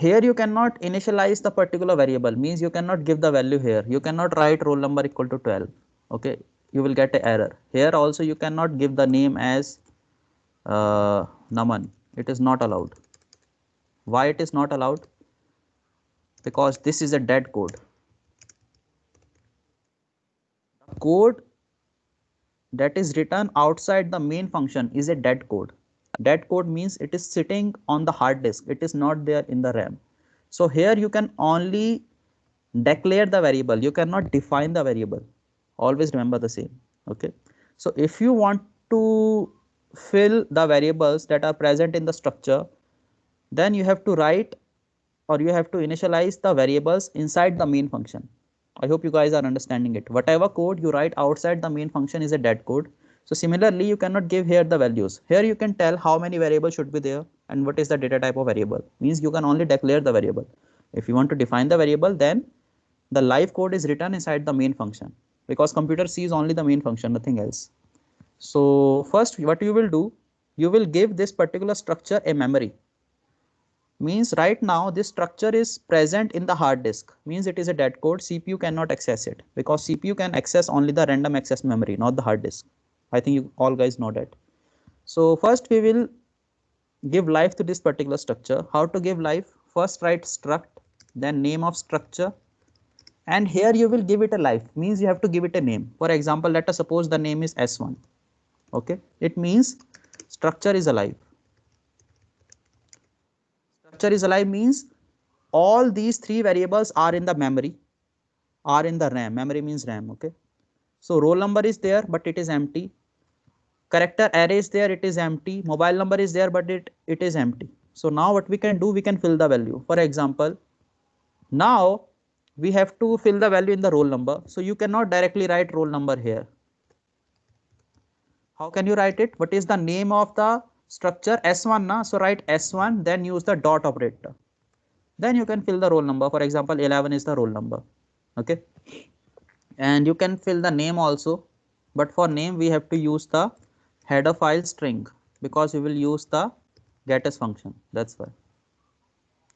you cannot initialize the particular variable, means you cannot give the value here. You cannot write roll number equal to 12. Okay, you will get an error. Here also you cannot give the name as Naman. It is not allowed. Why it is not allowed? Because this is a dead code. The code that is written outside the main function is a dead code. Dead code means it is sitting on the hard disk. It is not there in the RAM. So here you can only declare the variable. You cannot define the variable. Always remember the same. Okay. So if you want to fill the variables that are present in the structure, then you have to write or you have to initialize the variables inside the main function. I hope you guys are understanding it. Whatever code you write outside the main function is a dead code. So similarly, you cannot give here the values. Here you can tell how many variables should be there and what is the data type of variable. Means you can only declare the variable. If you want to define the variable, then the live code is written inside the main function because computer sees only the main function, nothing else. So first what you will do, you will give this particular structure a memory. Means right now this structure is present in the hard disk, means it is a dead code. CPU cannot access it because CPU can access only the random access memory, not the hard disk. I think you all guys know that. So first we will give life to this particular structure. How to give life? First write struct, then name of structure, and here you will give it a life, means you have to give it a name. For example, let us suppose the name is S1. Okay, it means structure is alive. Structure is alive means all these three variables are in the memory, are in the RAM. Memory means RAM. Okay, so roll number is there but it is empty. Character array is there, it is empty. Mobile number is there but it is empty. So now what we can do, we can fill the value. For example, now we have to fill the value in the roll number. So you cannot directly write roll number here. How can you write it? What is the name of the structure? S1 na? So write S1, then use the dot operator. Then you can fill the roll number. For example, 11 is the roll number. Okay, and you can fill the name also, but for name we have to use the header file string because we will use the getS function, that's why.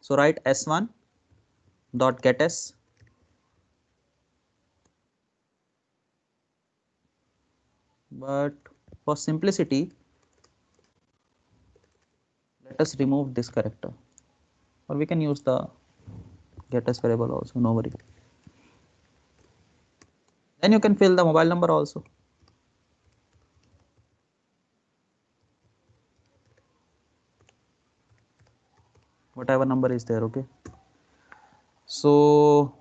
So write s1 dot getS, but for simplicity let us remove this character, or we can use the getS variable also, no worry. Then you can fill the mobile number also. Whatever number is there. Okay, so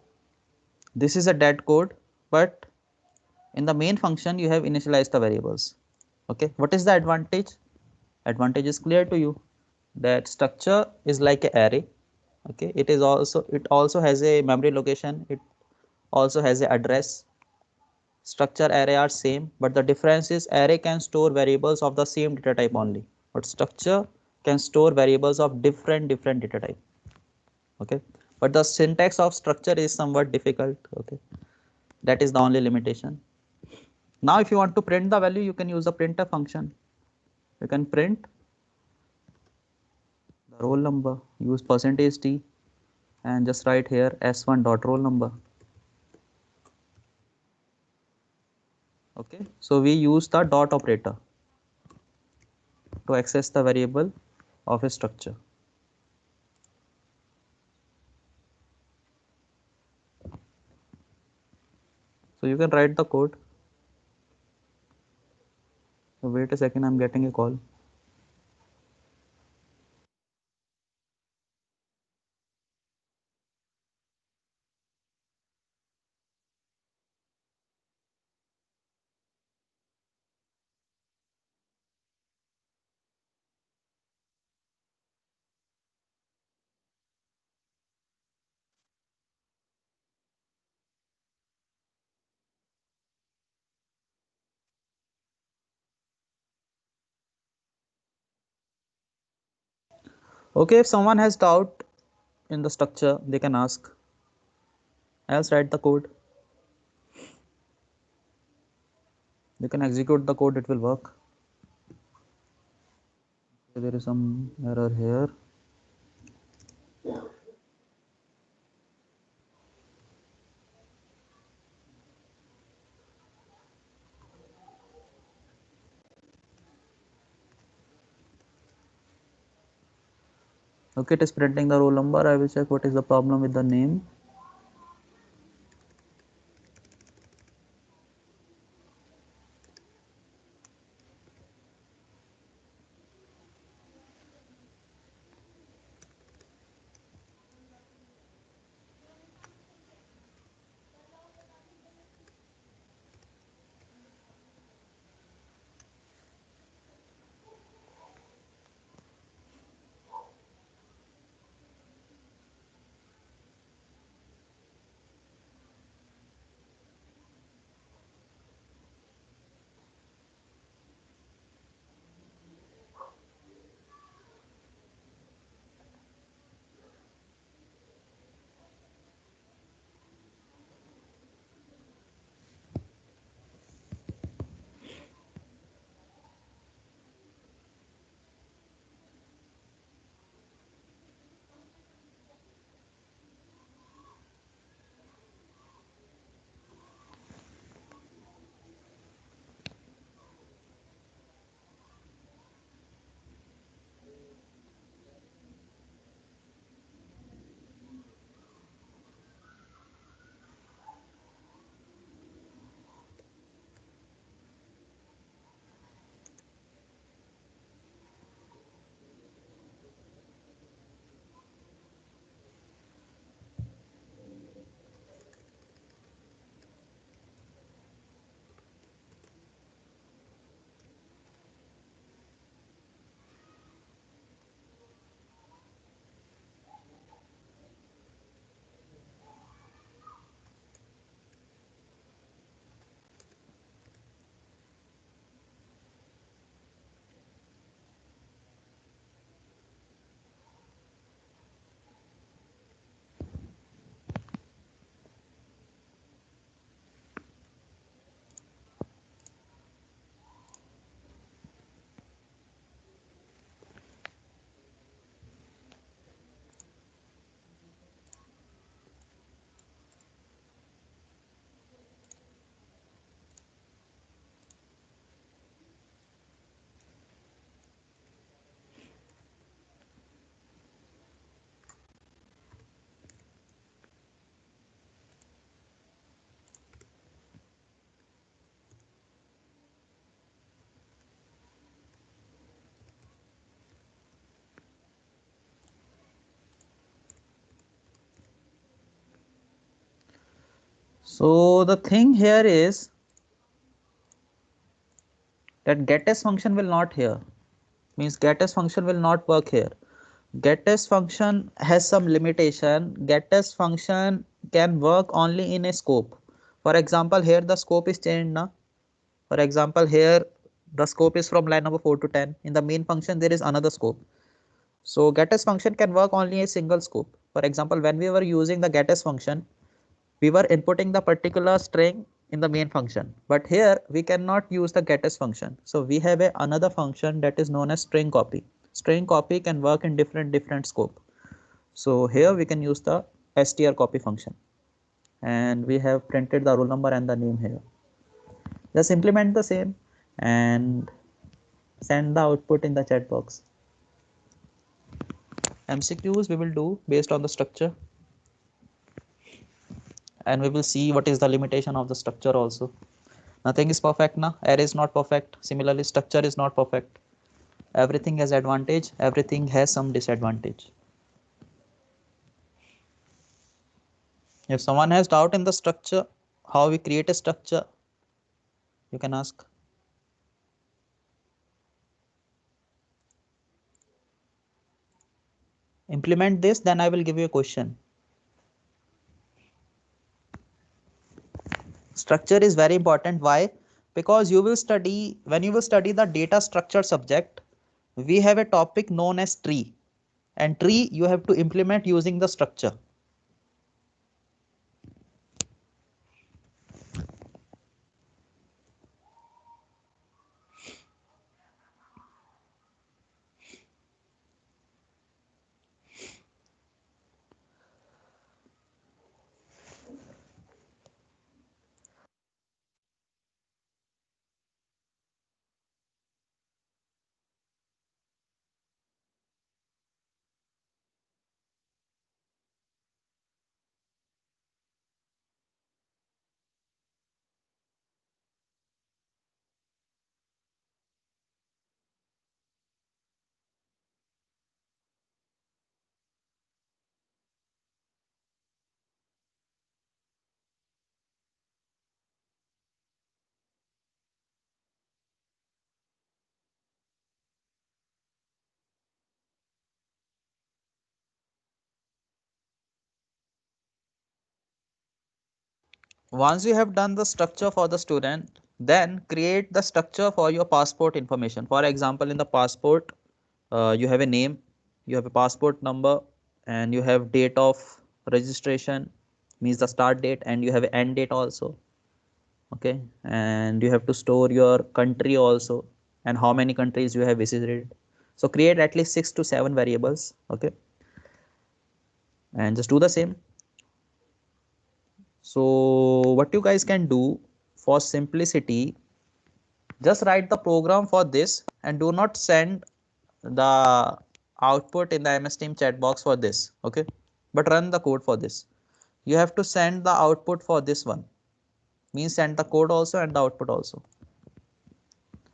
this is a dead code, but in the main function you have initialized the variables. Okay, what is the advantage? Advantage is clear to you, that structure is like an array. Okay, it also has a memory location, it also has a address. Structure, array are same, but the difference is array can store variables of the same data type only, but structure can store variables of different data type. Okay, but the syntax of structure is somewhat difficult. Okay, that is the only limitation. Now if you want to print the value, you can use the printf function. You can print the roll number, use %t and just write here s1 dot roll number. Okay, so we use the dot operator to access the variable of a structure. So you can write the code. So wait a second, I'm getting a call. Okay, if someone has doubt in the structure, they can ask. Else write the code. You can execute the code, it will work. There is some error here. Okay, it is printing the roll number. I will check what is the problem with the name. So the thing here is that getS function will not here, means getS function will not work here. GetS function has some limitation. GetS function can work only in a scope. For example, here the scope is changed now. For example, here the scope is from line number 4 to 10. In the main function, there is another scope. So GetS function can work only a single scope. For example, when we were using the GetS function, we were inputting the particular string in the main function. But here we cannot use the GetS function. So we have another function that is known as string copy. String copy can work in different scope. So here we can use the strcopy function, and we have printed the roll number and the name here. Just implement the same and send the output in the chat box. MCQs we will do based on the structure, and we will see what is the limitation of the structure also. Nothing is perfect now. Array is not perfect. Similarly, structure is not perfect. Everything has advantage, everything has some disadvantage. If someone has doubt in the structure, how we create a structure, you can ask. Implement this, then I will give you a question. Structure is very important. Why? Because you will study, when you will study the data structure subject, we have a topic known as tree, and tree you have to implement using the structure. Once you have done the structure for the student, then create the structure for your passport information. For example, in the passport, you have a name, you have a passport number, and you have date of registration, means the start date, and you have an end date also. Okay, and you have to store your country also, and how many countries you have visited. So create at least 6 to 7 variables. Okay, and just do the same. So what you guys can do, for simplicity, just write the program for this and do not send the output in the MS Team chat box for this. Okay, but run the code for this. You have to send the output for this one, means send the code also and the output also,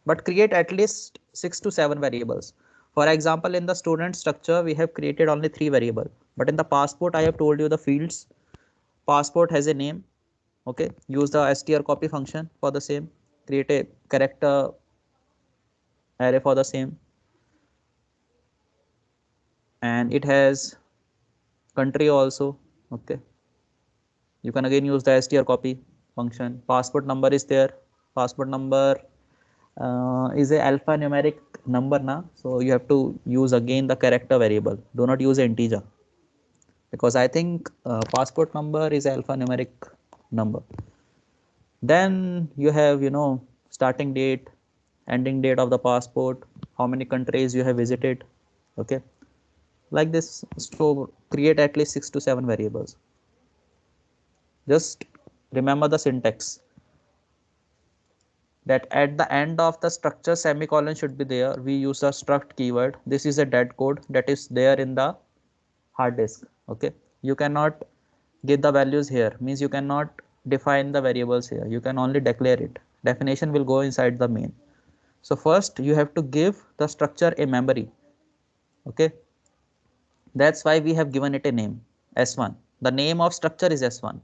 but create at least 6 to 7 variables. For example, in the student structure we have created only 3 variables, but in the passport I have told you the fields. Passport has a name. Okay, use the strcopy function for the same, create a character array for the same, and it has country also. Okay, you can again use the strcopy function. Passport number is there. Passport number is a alphanumeric number now, so you have to use again the character variable. Do not use integer, because I think passport number is alphanumeric number. Then you have, starting date, ending date of the passport, how many countries you have visited. Okay, like this. So create at least 6 to 7 variables. Just remember the syntax, that at the end of the structure semicolon should be there. We use a struct keyword. This is a dead code that is there in the hard disk. Okay, you cannot get the values here, means you cannot define the variables here. You can only declare it. Definition will go inside the main. So first you have to give the structure a memory. Okay, that's why we have given it a name, S1. The name of structure is S1.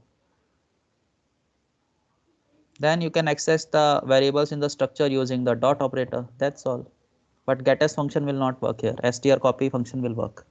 Then you can access the variables in the structure using the dot operator. That's all. But getAs function will not work here. strcopy function will work.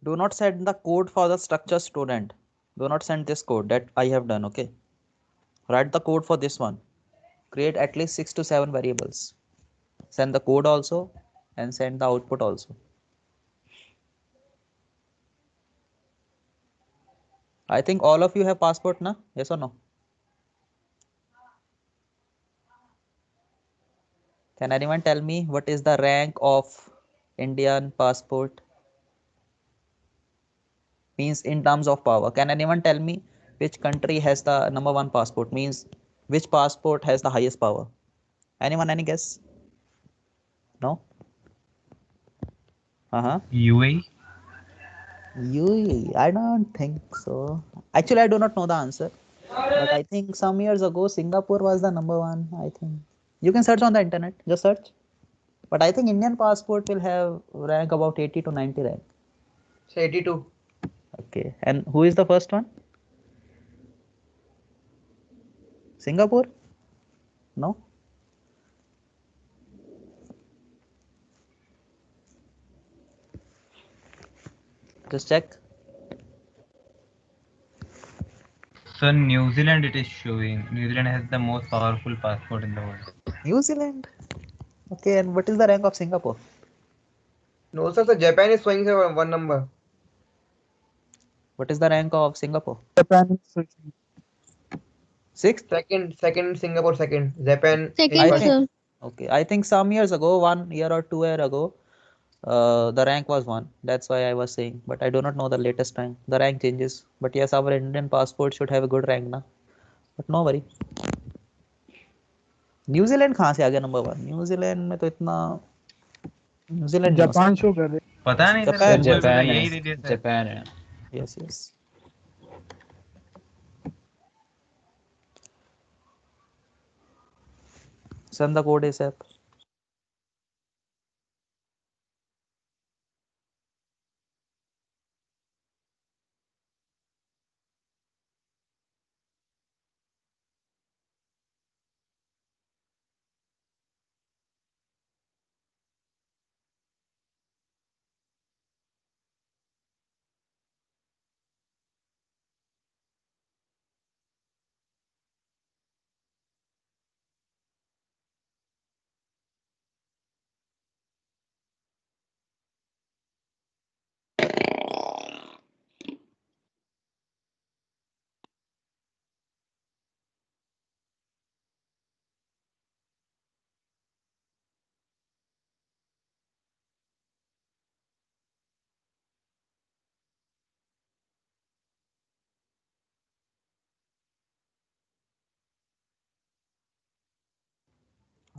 Do not send the code for the structure student. Do not send this code that I have done. Okay. Write the code for this one. Create at least 6 to 7 variables. Send the code also and send the output also. I think all of you have passport, na? Yes or no? Can anyone tell me what is the rank of Indian passport? Means in terms of power. Can anyone tell me which country has the number one passport? Means which passport has the highest power? Anyone, any guess? No? UAE. UAE, I don't think so. Actually, I do not know the answer. But I think some years ago, Singapore was the number one, I think. You can search on the internet, just search. But I think Indian passport will have rank about 80 to 90 rank. Say 82. Okay. And who is the first one? Singapore? No? Just check. So New Zealand it is showing. New Zealand has the most powerful passport in the world. New Zealand. Okay, and what is the rank of Singapore? No, sir. So Japan is showing sir one number. What is the rank of Singapore? Japan is Sixth? Second Singapore second. Japan is Second, I first. think. sir. Okay, I think some years ago, 1 year or 2 year ago, the rank was one. That's why I was saying. But I do not know the latest rank. The rank changes. But yes, our Indian passport should have a good rank now. But no worry. New Zealand कहाँ से आ गया number one? New Zealand में तो इतना New Zealand नहीं हो Japan सकता. Show कर रहे पता नहीं सर जापान. गूगल पे तो जापान यही दे है. दिया सर. जापान है. Yes yes. Send the code ASAP.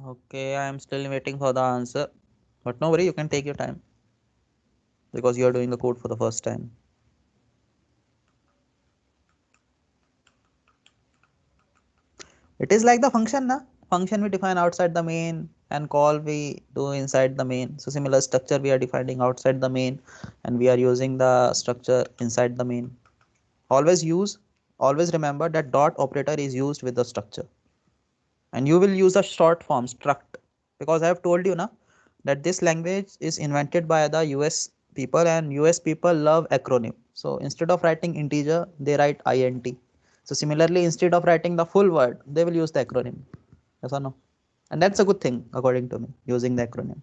Okay, I am still waiting for the answer. But no worry, you can take your time because you are doing the code for the first time. It is like the function, na? Function we define outside the main and call we do inside the main. So similar structure we are defining outside the main and we are using the structure inside the main. Always remember that dot operator is used with the structure. And you will use a short form struct because I have told you na that this language is invented by the US people and US people love acronym. So instead of writing integer, they write int. So similarly, instead of writing the full word, they will use the acronym. Yes or no? And that's a good thing according to me, using the acronym.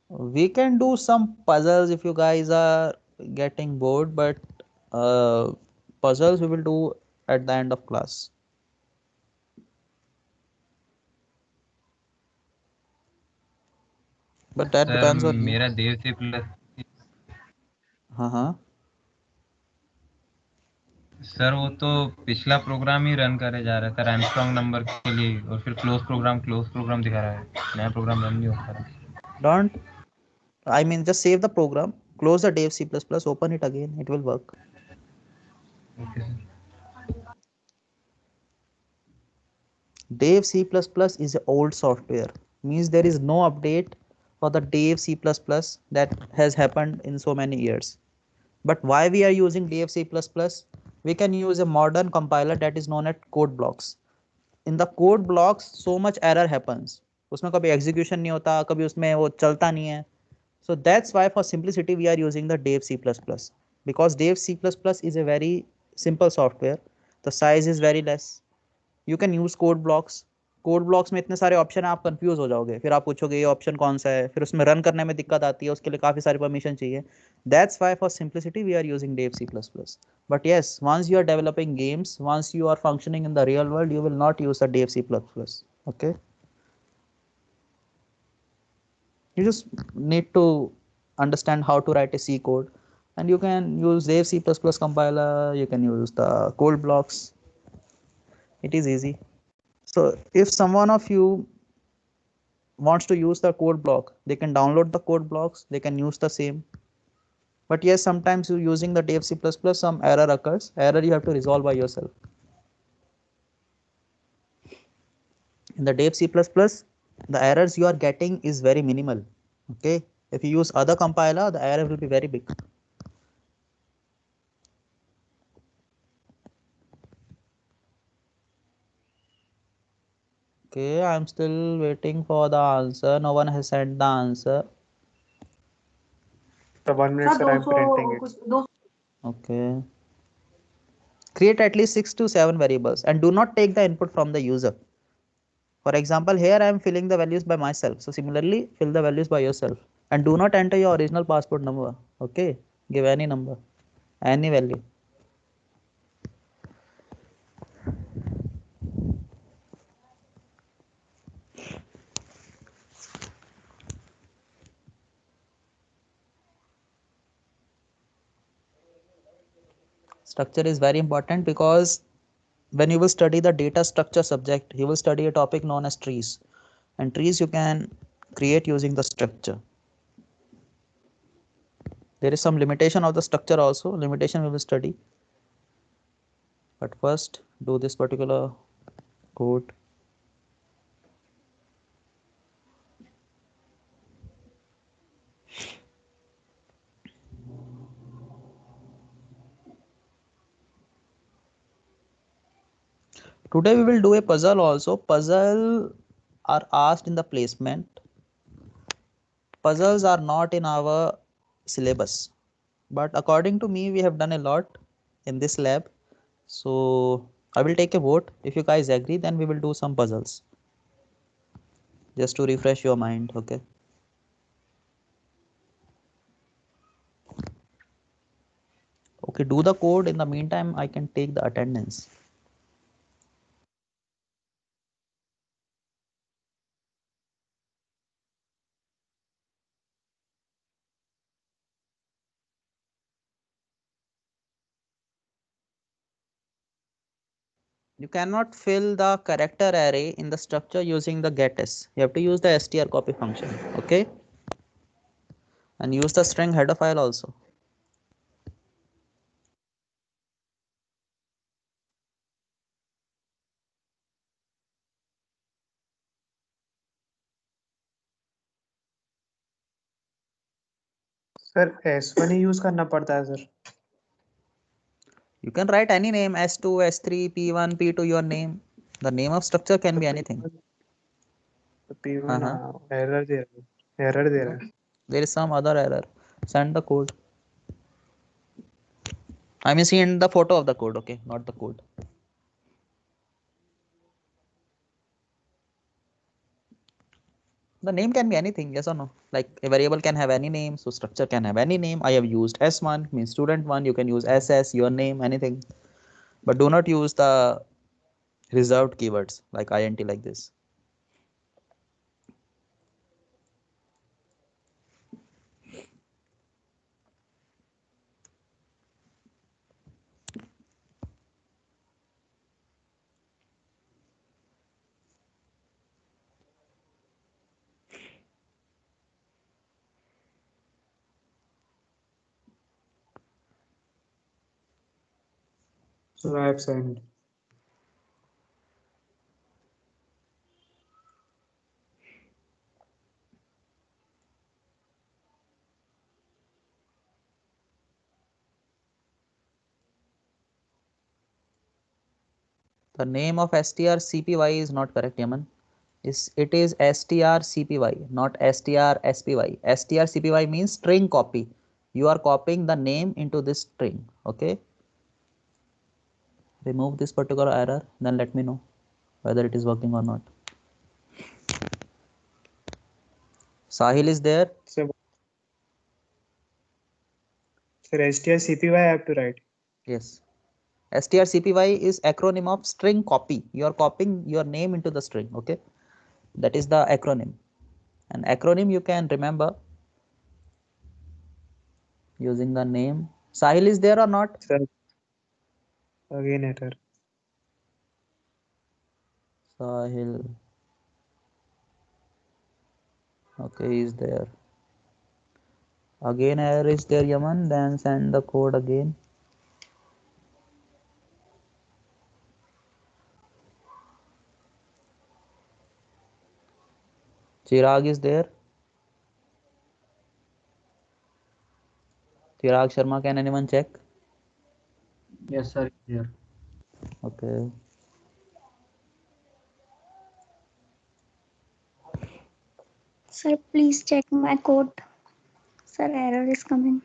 We can do some puzzles if you guys are getting bored, but uh, puzzles we will do at the end of class. But that sir depends on you. मेरा देव से plus हाँ sir वो तो पिछला programme ही run करे जा रहा है सर एमस्ट्रॉन्ग नंबर के लिए और फिर क्लोज प्रोग्राम दिखा रहा है नया प्रोग्राम रन नहीं हो पा रहा don't I mean just save the program, close the dev C++, open it again, it will work. Okay sir Dev C++ is an old software, means there is no update for the Dev C++ that has happened in so many years. But why we are using Dev C++? We can use a modern compiler that is known as code blocks. In the code blocks so much error happens, उसमें कभी execution नहीं होता, कभी उसमें वो चलता नहीं है. So that's why for simplicity we are using the Dev C++, because Dev C++ is a very simple software. The size is very less. You can use code blocks. Code blocks में इतने सारे option है, आप confuse हो जाओगे, फिर आप पूछोगे ये ऑप्शन कौन सा है, फिर उसमें रन करने में दिक्कत आती है, उसके लिए काफी सारी परमिशन चाहिए. That's why for simplicity we are using dev C++. But yes, once you are developing games, once you are functioning in the real world, you will not use the dev C++. Okay, you just need to understand how to write a C code, and you can use dev C++ compiler, you can use the code blocks. It is easy. So if someone of you wants to use the code block, they can download the code blocks, they can use the same. But yes, sometimes you using the dev C++, some error occurs, error you have to resolve by yourself. In the dev C++, the errors you are getting is very minimal. Okay, if you use other compiler, the error will be very big. Okay, I'm still waiting for the answer. No one has sent the answer. The 1 minute, sir, I'm printing it. Okay. Create at least 6 to 7 variables and do not take the input from the user. For example, here I am filling the values by myself. So similarly, fill the values by yourself and do not enter your original passport number. Okay, give any number, any value. Structure is very important because when you will study the data structure subject, you will study a topic known as trees, and trees you can create using the structure. There is some limitation of the structure also, limitation we will study, but first do this particular code. Today we will do a puzzle also. Puzzle are asked in the placement. Puzzles are not in our syllabus, but according to me we have done a lot in this lab. So I will take a vote. If you guys agree, then we will do some puzzles just to refresh your mind. Okay. Okay, do the code. In the meantime, I can take the attendance. You cannot fill the character array in the structure using the getS. You have to use the strcopy function, okay? And use the string header file also. Sir S1 he use करना पड़ता है sir? You can write any name, S2, S3, P1, P2, your name. The name of structure can be anything. P1 Uh-huh. Error दे रहा है. There is some other error. Send the code. I mean, see in the photo of the code, okay, not the code. The name can be anything, yes or no? Like a variable can have any name, so structure can have any name. I have used S1, means student1. You can use SS, your name, anything. But do not use the reserved keywords like int like this. So I have sent. The name of strcpy is not correct, Yaman. It is strcpy, not strspy. Strcpy means string copy. You are copying the name into this string, okay? Remove this particular error, then let me know whether it is working or not. Sahil is there? Sir, strcpy I have to write. Yes. strcpy is acronym of string copy. You are copying your name into the string, okay? That is the acronym. An acronym you can remember using the name. Sahil is there or not? Sir, again error. Sahil. Okay, he is there. Again error is there, Yaman. Then send the code again. Chirag is there. Chirag Sharma, can anyone check? Yes, sir. Here. Okay. Sir, please check my code. Sir, error is coming.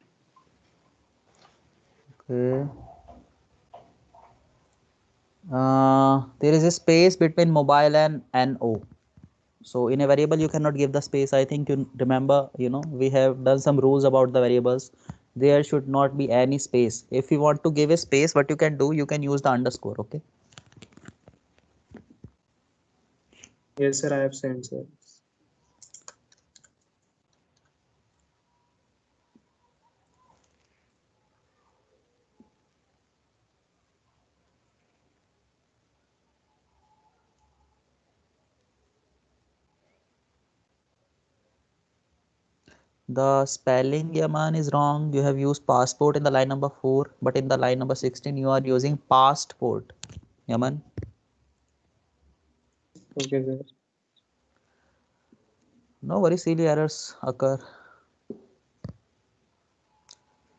Okay. There is a space between mobile and no. So in a variable you cannot give the space. I think you remember, we have done some rules about the variables. There should not be any space. If you want to give a space, what you can do, you can use the underscore, okay? Yes, sir, I have sent, sir. The spelling, Yaman, is wrong. You have used passport in the line number 4, but in the line number 16 you are using passport, Yaman. Okay, sir. No very silly errors occur.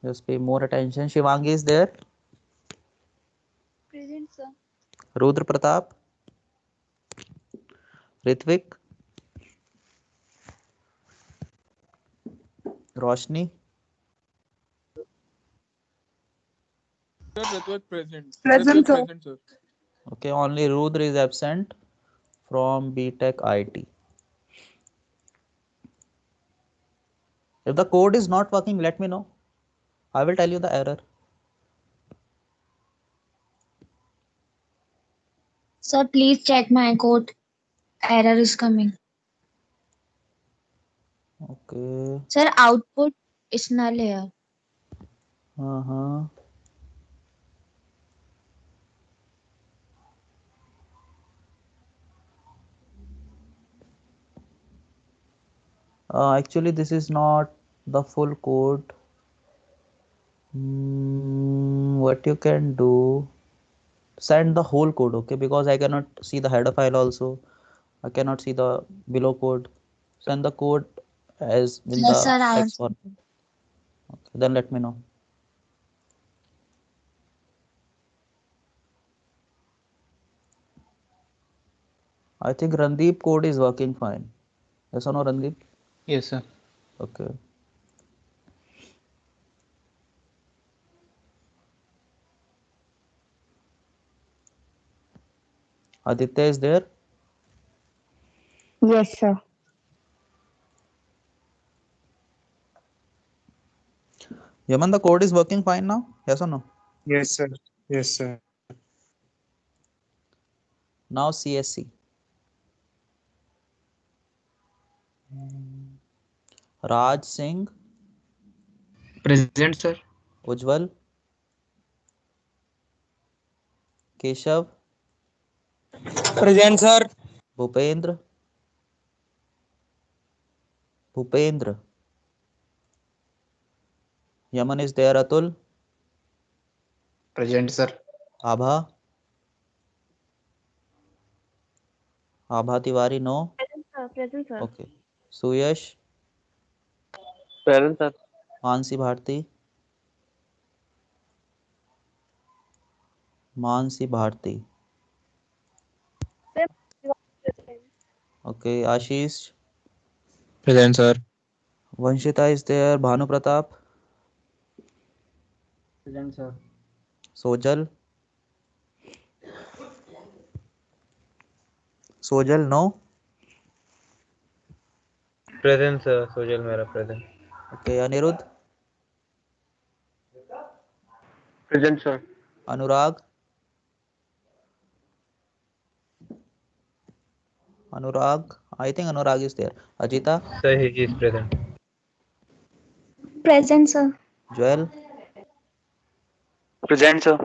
Just pay more attention. Shivangi is there. Present, sir. Rudra Pratap. Ritvik. Roshni. Sir, Ritvik present. Present, sir. Present, sir. Okay, only Rudra is absent from BTech IT. If the code is not working, let me know. I will tell you the error. Sir, please check my code. Error is coming. Okay. Sir, output is null here. Uh-huh. Actually, this is not the full code. What you can do, send the whole code, okay? Because I cannot see the header file also. I cannot see the below code. Send the code as in Yes, the sir, I am. text form. Okay, then let me know. I think Randeep code is working fine. Yes or no, Randeep? Yes, sir. Okay. Aditya is there? Yes, sir. Yaman, the code is working fine now? Yes or no? Yes, sir. Yes, sir. Now CSC. Raj Singh, Present, sir. Ujjwal, Keshav, Present, sir. Bhupendra, Bhupendra. Yaman is there, Atul, Present, sir. Abha, Abha Tiwari, no. Present, sir. Present, sir. Okay. Suyash, Present, sir. Mansi Bharti, Mansi Bharti. Sir, you are present. Okay. Ashish, Present, sir. Vanshita is there, Bhanu Pratap, Present, sir. Sojal, Sojal, no. Present, sir. Sojal मेरा present. Okay. Anirudh, Present, sir. Anurag, Anurag. I think Anurag is there. Ajita, Sir, he is present. Present, sir. Joel, Present, sir.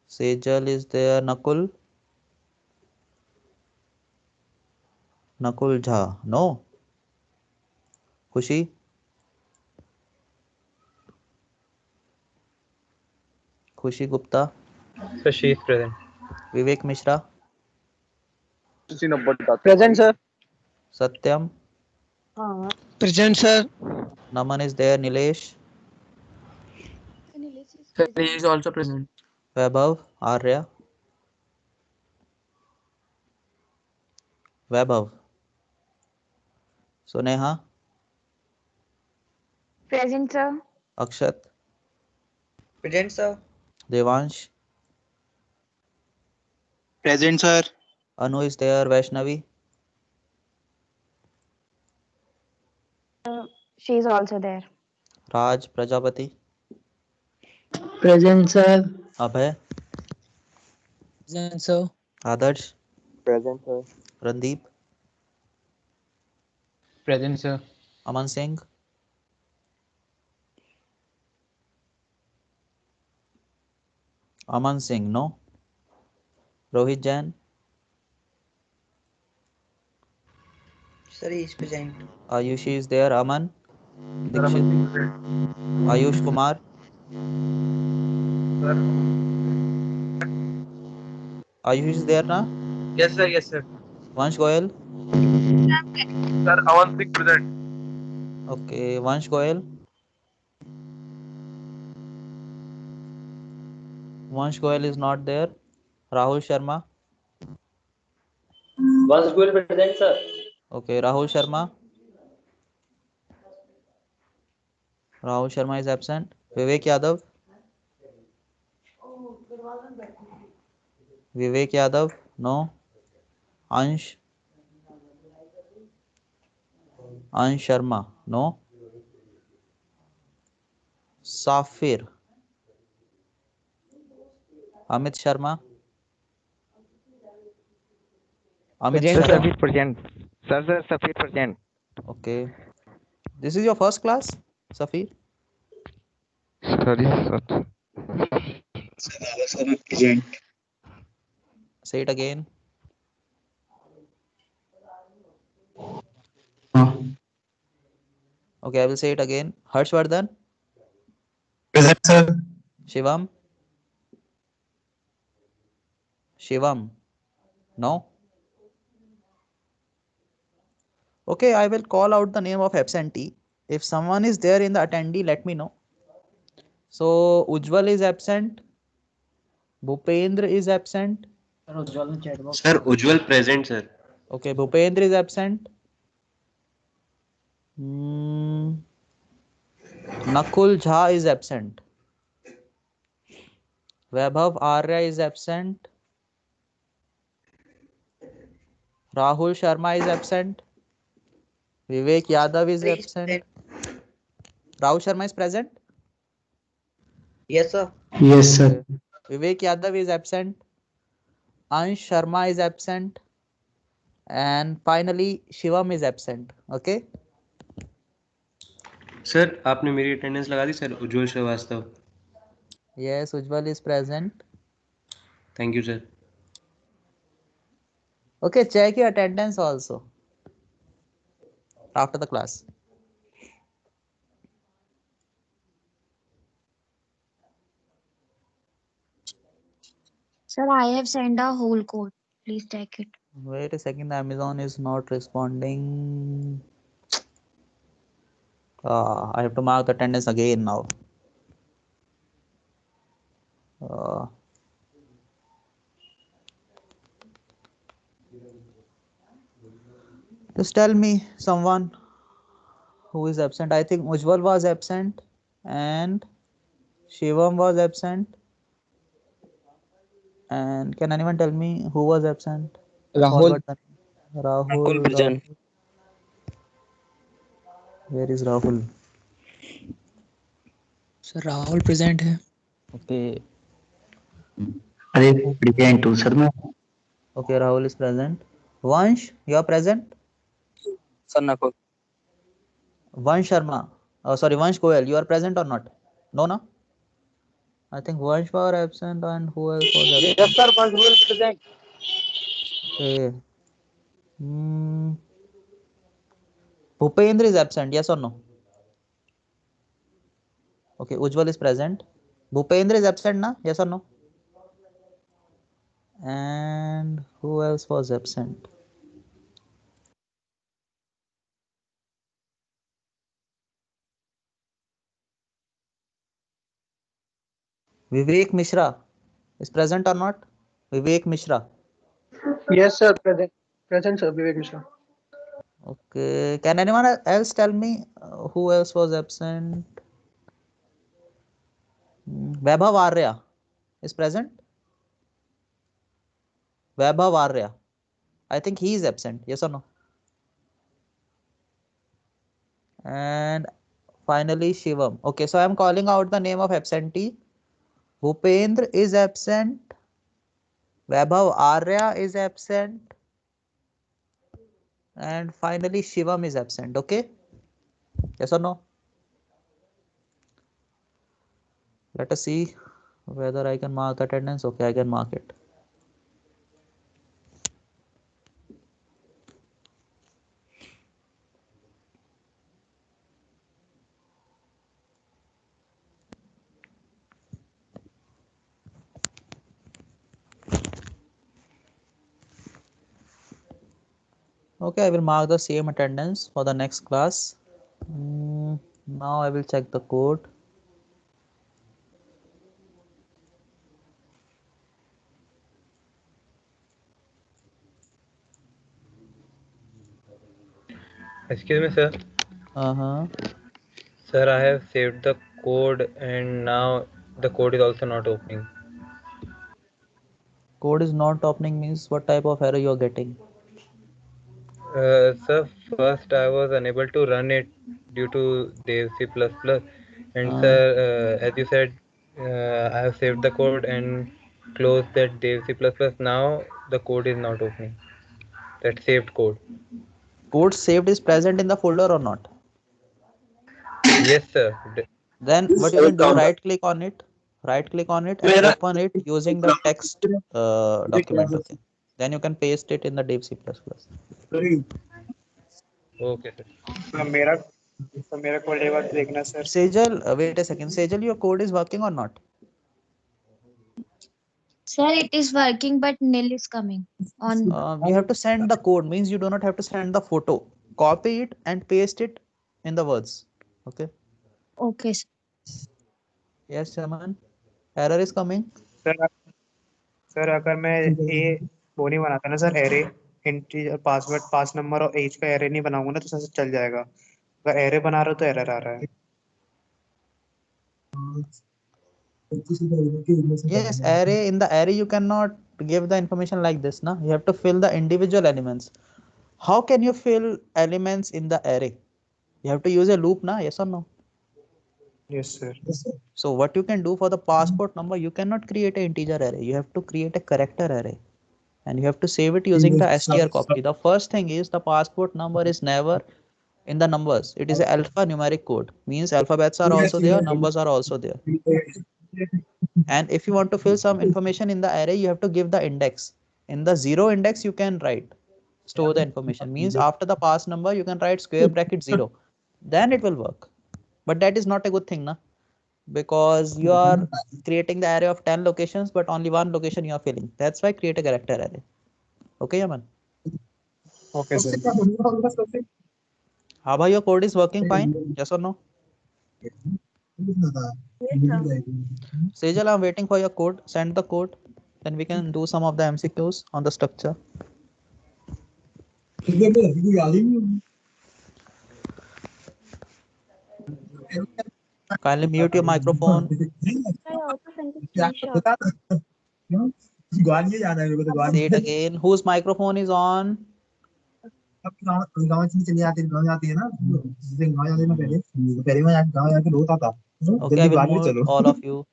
Sejal is there. Nakul, Nakul Jha, no. Khushi, Khushi Gupta, Sir, she is present. Vivek Mishra, Present, sir. Satyam, Present, sir. Naman is there. Nilesh, Nilesh is Sir, he present. is also present. Vaibhav, Arya, Vaibhav, Suneha, Present, sir. Akshat, Present, sir. Devansh, Present, sir. Anu is there. Vaishnavi, She is also there. Raj Prajapati, Present, sir. Abhay, Present, sir. Adarsh, Present, sir. Randeep, Present, sir. Aman Singh, Aman Singh, no. Rohit Jain, Sir, he is present. Ayushi is there. Aman, Dikshit, Ayush Kumar, Ayush is there na? Yes, sir. Yes, sir. Vansh Goyal, Sir, Aman Singh present. okay. Vansh Goyal, Vansh Goyal is not there. Rahul Sharma, Once good present, sir. okay. Rahul Sharma, Rahul Sharma is absent. Vivek Yadav, Vivek Yadav, no. Ansh, Ansh Sharma, no. Safir, Amit Sharma, Amit Present, Sharma, sir. Present. Sir, Safir present. okay. This is your first class, Safir? Sorry, sir. Say it again. Okay, I will say it again. Harshvardhan. Present, sir. Shivam. Shivam. No. Okay, I will call out the name of absentee. If someone is there in the attendee, let me know. So Ujjwal is absent. Bhupendra is absent. Sir, Ujjwal present, sir. Okay, Bhupendra is absent. Nakul Jha is absent. Vaibhav Arya is absent. Rahul Sharma is absent. Vivek Yadav is absent. Rahul Sharma is present. Yes, sir. Yes, sir. Vivek Yadav is absent. Ansh Sharma is absent. And finally, Shivam is absent. Okay. Sir आपने मेरी attendance लगा दी sir Ujjwal Srivastava. Yes, Ujjwal is present. Thank you, sir. Okay, check your attendance also after the class. Sir, I have sent a whole code. Please check it. Wait a second, Amazon is not responding. I have to mark the attendance again now. Just tell me someone who is absent. I think Ujjwal was absent and Shivam was absent. And can anyone tell me who was absent? Rahul. Rahul present. Where is Rahul? Sir, Rahul present है. Okay. अरे present too, sir. Okay, Rahul is present. Vansh, you are present? Sir, Nakul. Vansh Sharma. Oh, sorry, Vansh Goyal. You are present or not? No, no? I think Vansh was absent and who else was absent? Yes, sir. Vansh Goyal present. Okay. Bhupendra is absent, yes or no? Okay, Ujjwal is present. Bhupendra is absent, na? Yes or no? And who else was absent? Vivek Mishra is present or not? Vivek Mishra. Yes, sir. Present. Present, sir. Vivek Mishra. Okay. Can anyone else tell me who else was absent? Vaibhav Arya is present. Vaibhav Arya. I think he is absent. Yes or no? And finally Shivam. Okay, so I am calling out the name of absentee. Bhupendra is absent. Vaibhav Arya is absent. And finally Shivam is absent. Okay? Yes or no? Let us see whether I can mark attendance. Okay, I can mark it. Okay, I will mark the same attendance for the next class. Now I will check the code. Excuse me, sir. Sir, I have saved the code and now the code is also not opening. Code is not opening means what type of error you are getting? Sir, first I was unable to run it due to Dev C++, and sir, as you said, I have saved the code and closed that Dev C++. Now the code is not opening. That saved code. Code saved is present in the folder or not? Yes, sir. Then what you can do, right click on it and open it using the text document. Okay. Then you can paste it in the Dev C++. Okay, sir. तो मेरा code एक बार देखना sir. Sejal, wait a second. Sejal, your code is working or not? Sir, it is working, but nil is coming on. You have to send the code, means you do not have to send the photo. Copy it and paste it in the words. Okay. Okay, sir. Yes, Shaman. Error is coming. Sir अगर मैं ए वो नहीं बनाता ना sir, array integer password पास number और as का array नहीं बनाऊंगा ना तो सर चल जाएगा। अगर एरे बना रहा हो तो एरर आ रहा है। Yes, array, in the array you cannot give the information like this, na? You have to fill the individual elements. How can you fill elements in the array? You have to use a loop, na? Yes or no? Yes, sir. So what you can do for the passport number, you cannot create an integer array. You have to create a character array, and you have to save it using the str copy. The first thing is the passport number is never in the numbers. It is a alphanumeric code. Means alphabets are also there, numbers are also there. And if you want to fill some information in the array, you have to give the index. In the 0 index, you can write store the information. Means after the pass number, you can write square bracket 0. Then it will work. But that is not a good thing, na? Because you are creating the array of 10 locations, but only one location you are filling. That's why create a character array. Okay, Yaman? Okay, sir. How about your code is working fine? Yes or no? Sejal, I'm waiting for your code. Send the code. Then we can do some of the MCQs on the structure. Kindly mute your microphone. I also sent a screenshot. Say it again. Whose microphone is on? Okay, I will mute all of you.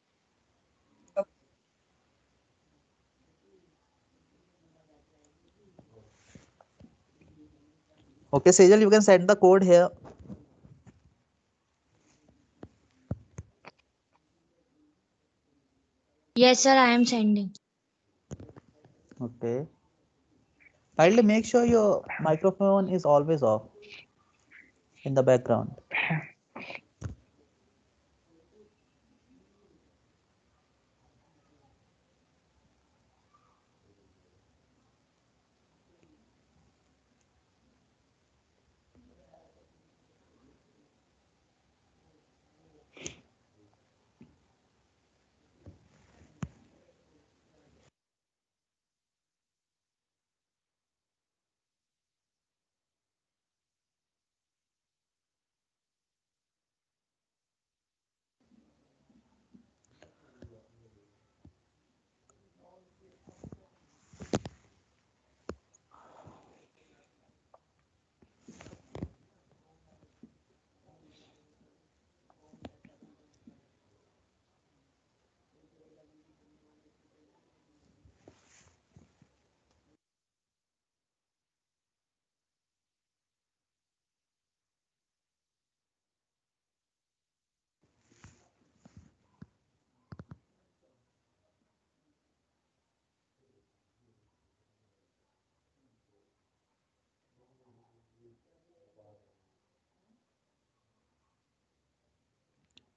Okay, Sejal, you can send the code here. Yes, sir, I am sending. Okay. Kindly make sure your microphone is always off in the background.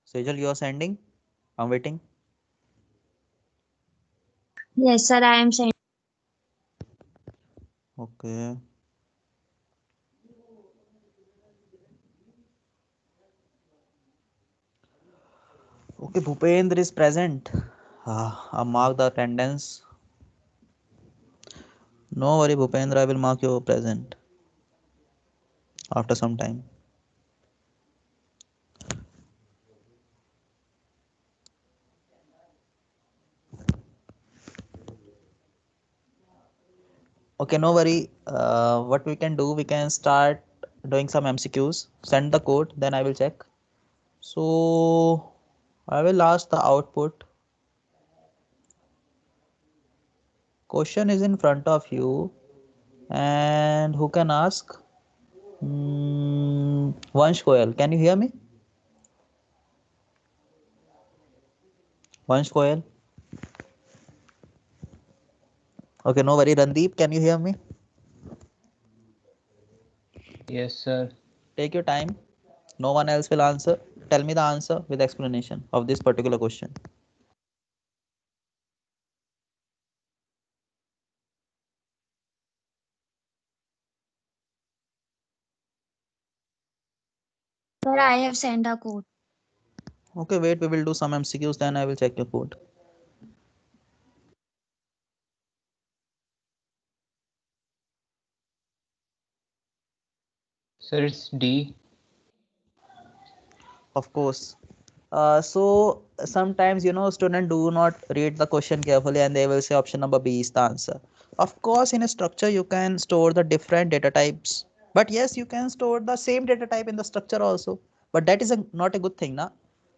Sejal, you are sending? I'm waiting. Yes, sir, I am sending. Okay. Okay, Bhupendra is present. I'll mark the attendance. No worry, Bhupendra, I will mark you present after some time. Okay, no worry. What we can do, we can start doing some MCQs. Send the code, then I will check. So I will ask the output. Question is in front of you, and who can ask? Vansh Goyal, can you hear me? Vansh Goyal. Okay, no worry. Randeep, can you hear me? Yes, sir. Take your time. No one else will answer. Tell me the answer with explanation of this particular question. Sir, I have sent a code. Okay, wait, we will do some MCQs, then I will check your code. Sir, it's D. Of course. So sometimes, you know, students do not read the question carefully and they will say option number B is the answer. Of course, in a structure, you can store the different data types. But yes, you can store the same data type in the structure also. But that is not a good thing, na?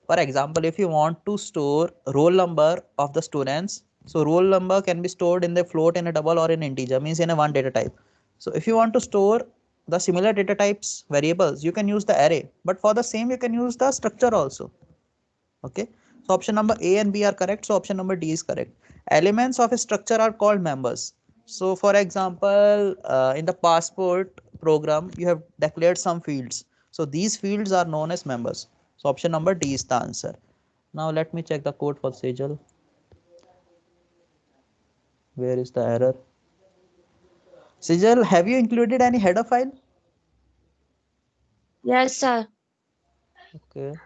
For example, if you want to store roll number of the students, so roll number can be stored in the float, in a double, or in integer, means in a one data type. So if you want to store the similar data types variables, you can use the array, but for the same you can use the structure also. Okay, so option number A and B are correct, so option number D is correct. Elements of a structure are called members. So for example, in the passport program you have declared some fields, so these fields are known as members. So option number D is the answer. Now let me check the code for Sejal. Where is the error? Sejal, have you included any header file? Yes, sir. Okay.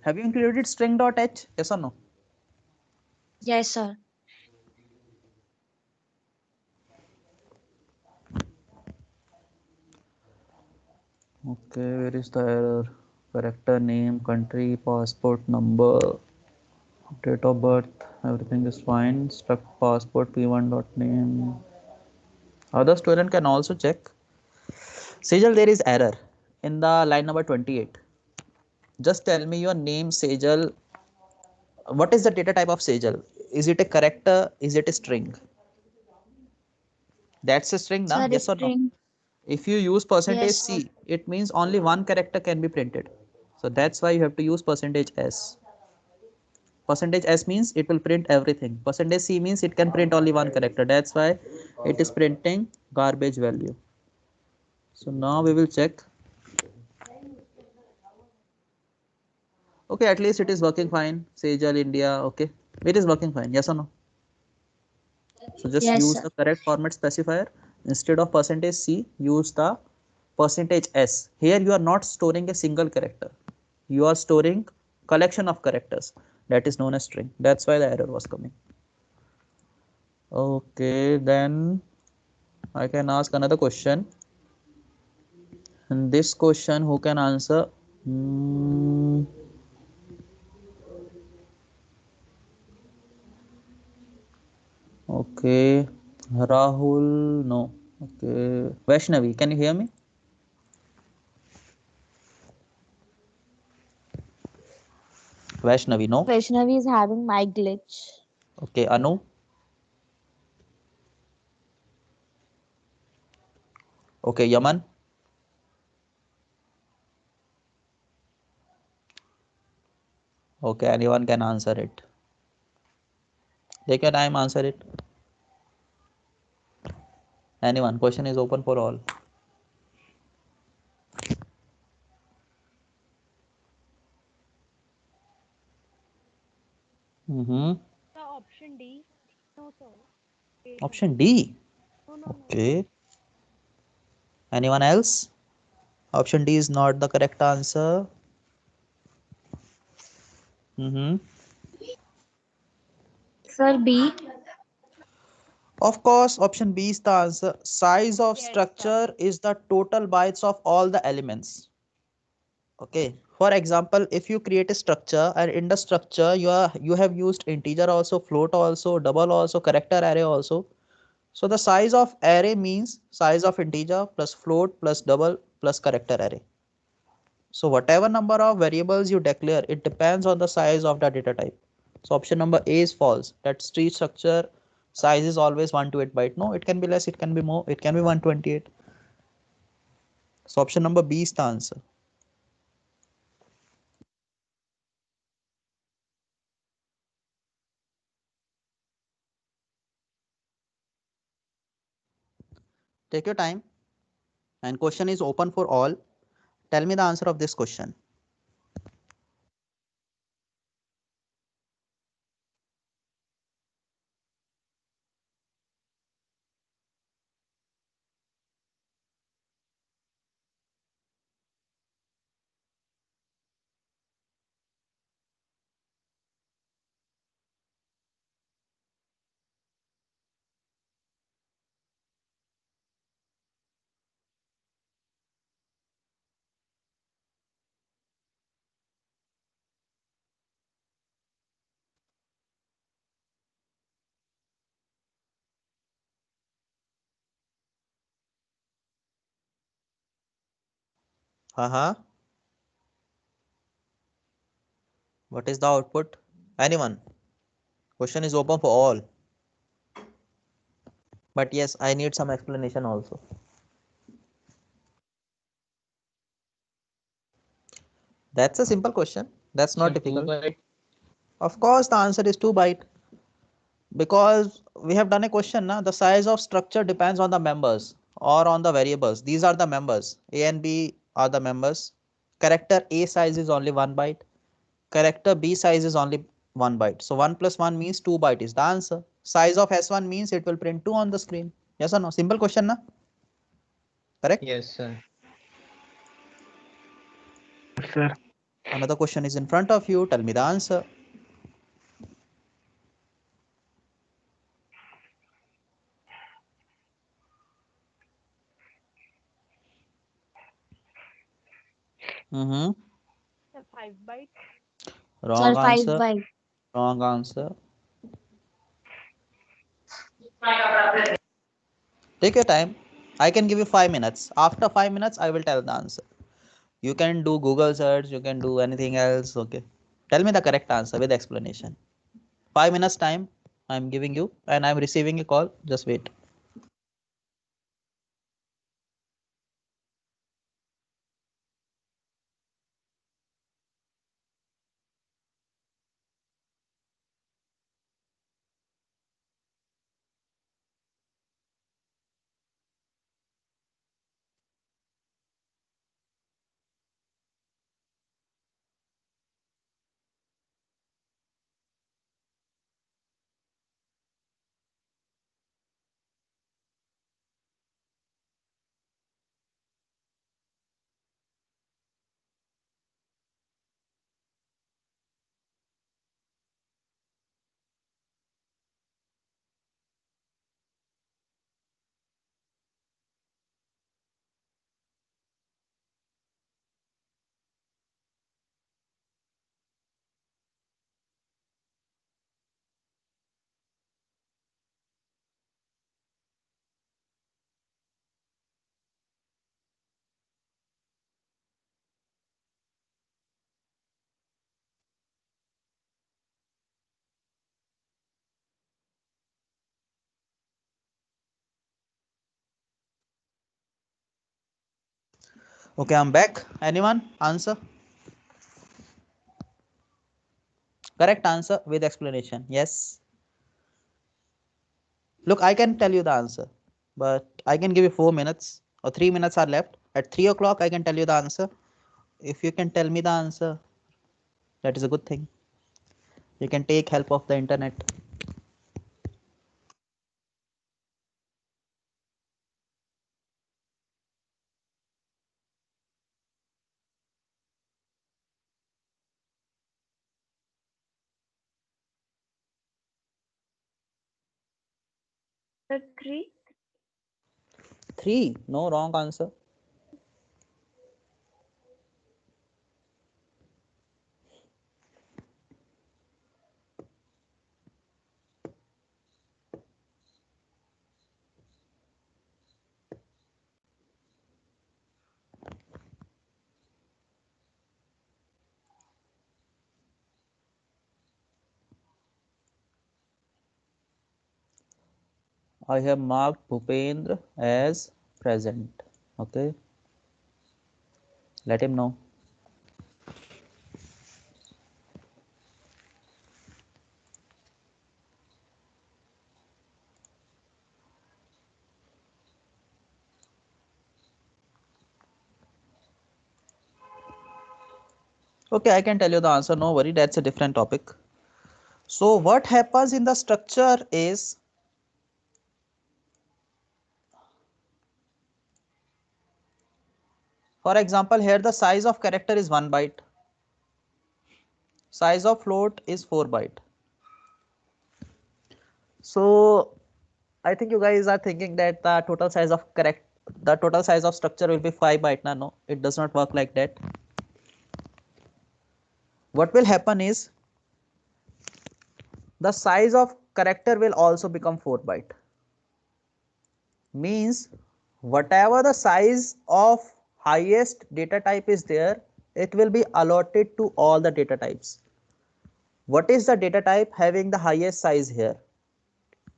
Have you included string.h? Yes or no? Yes, sir. Okay, where is the error? Character name, country, passport number, date of birth, everything is fine. Struct passport p1 dot name. Other student can also check. Sejal, there is error in the line number 28. Just tell me your name, Sejal. What is the data type of Sejal? Is it a character? Is it a string? That's a string, na? Sir, Yes or no? string. If you use percentage Yes, sir. %c, it means only one character can be printed. So that's why you have to use percentage %s. Percentage %s means it will print everything. Percentage %c means it can print only one character. That's why it is printing garbage value. So now we will check. Okay, at least it is working fine. Sejal India. Okay, it is working fine. Yes or no? So just Yes, use sir. the correct format specifier. Instead of percentage %c, use the percentage %s. Here you are not storing a single character. You are storing collection of characters. That is known as string. That's why the error was coming. Okay, then I can ask another question. And this question, who can answer? Okay, Rahul, no. Okay, Vaishnavi, can you hear me? Vaishnavi, no. Vaishnavi is having mic glitch. Okay, Anu. Okay, Yaman. Okay, anyone can answer it. Take your time, answer it. Anyone, question is open for all. The option D. No, sir. Wait a Option minute. D. No. Okay. Anyone else? Option D is not the correct answer. Sir, B. Of course, option B is the answer. Size of structure is the total bytes of all the elements. Okay. For example, if you create a structure and in the structure you have used integer also, float also, double also, character array also. So the size of array means size of integer plus float plus double plus character array. So whatever number of variables you declare, it depends on the size of the data type. So option number A is false. That tree structure size is always 128 byte. No, it can be less, it can be more, it can be 128. So option number B is the answer. Take your time. and question is open for all. Tell me the answer of this question. What is the output? Anyone? Question is open for all. But yes, I need some explanation also. That's a simple question. That's not difficult. Of course, the answer is 2 byte. Because we have done a question, na? The size of structure depends on the members or on the variables. These are the members. A and B are the members. Character A size is only 1 byte. Character B size is only 1 byte. So 1 plus 1 means 2 byte is the answer. Size of S1 means it will print 2 on the screen. Yes or no? Simple question, na? Correct? Yes, sir. Sir. Another question is in front of you. Tell me the answer. Mm-hmm. 5 byte. Wrong Sir, 5 answer. byte. Wrong answer. Take your time. I can give you 5 minutes. After 5 minutes, I will tell the answer. You can do Google search. You can do anything else. Okay. Tell me the correct answer with explanation. 5 minutes time I'm giving you and I'm receiving a call. Just wait. Okay, I'm back. Anyone? Answer? Correct answer with explanation. Yes. Look, I can tell you the answer, but I can give you 4 minutes or 3 minutes are left. At 3 o'clock, I can tell you the answer. If you can tell me the answer, that is a good thing. You can take help of the internet. The 3. 3. No, wrong answer. I have marked Bhupendra as present. Okay. Let him know. Okay, I can tell you the answer. No worry, that's a different topic. So what happens in the structure is, for example, here the size of character is 1 byte. Size of float is 4 byte. So I think you guys are thinking that the total size of structure will be 5 byte. No, it does not work like that. What will happen is the size of character will also become 4 byte. Means whatever the size of highest data type is there, it will be allotted to all the data types. What is the data type having the highest size here?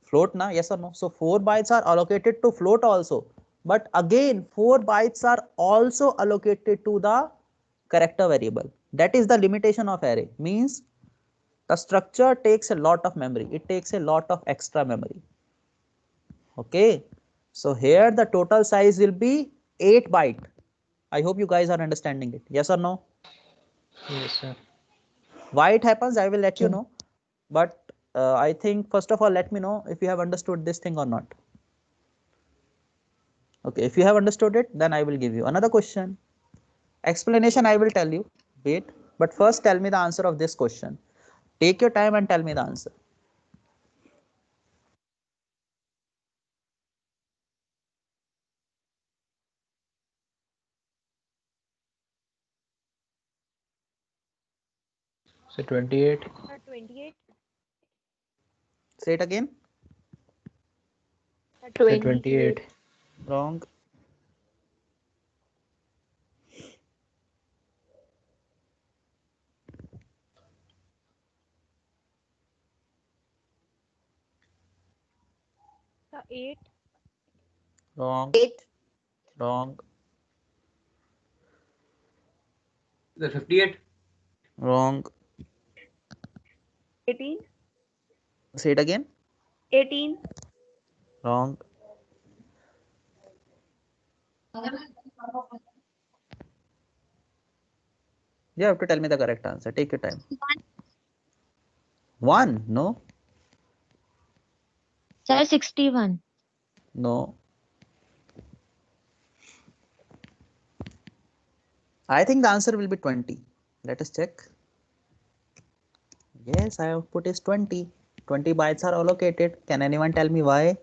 Float, na? Yes or no? So 4 bytes are allocated to float also, but again 4 bytes are also allocated to the character variable. That is the limitation of array. Means the structure takes a lot of memory. It takes a lot of extra memory. Okay, so here the total size will be 8 byte. I hope you guys are understanding it. Yes or no? Yes, sir. Why it happens, I will let you know. But I think first of all, let me know if you have understood this thing or not. Okay, if you have understood it, then I will give you another question. Explanation I will tell you. Wait, but first tell me the answer of this question. Take your time and tell me the answer. So 28. 28. Say it again. 28. Wrong. The 8. Wrong. Wrong. The 58. Wrong. 18. Say it again. 18. Wrong. You have to tell me the correct answer. Take your time. 1? No. Sir, 61. No. I think the answer will be 20. Let us check. Yes, I output is 20. 20 bytes are allocated. Can anyone tell me why?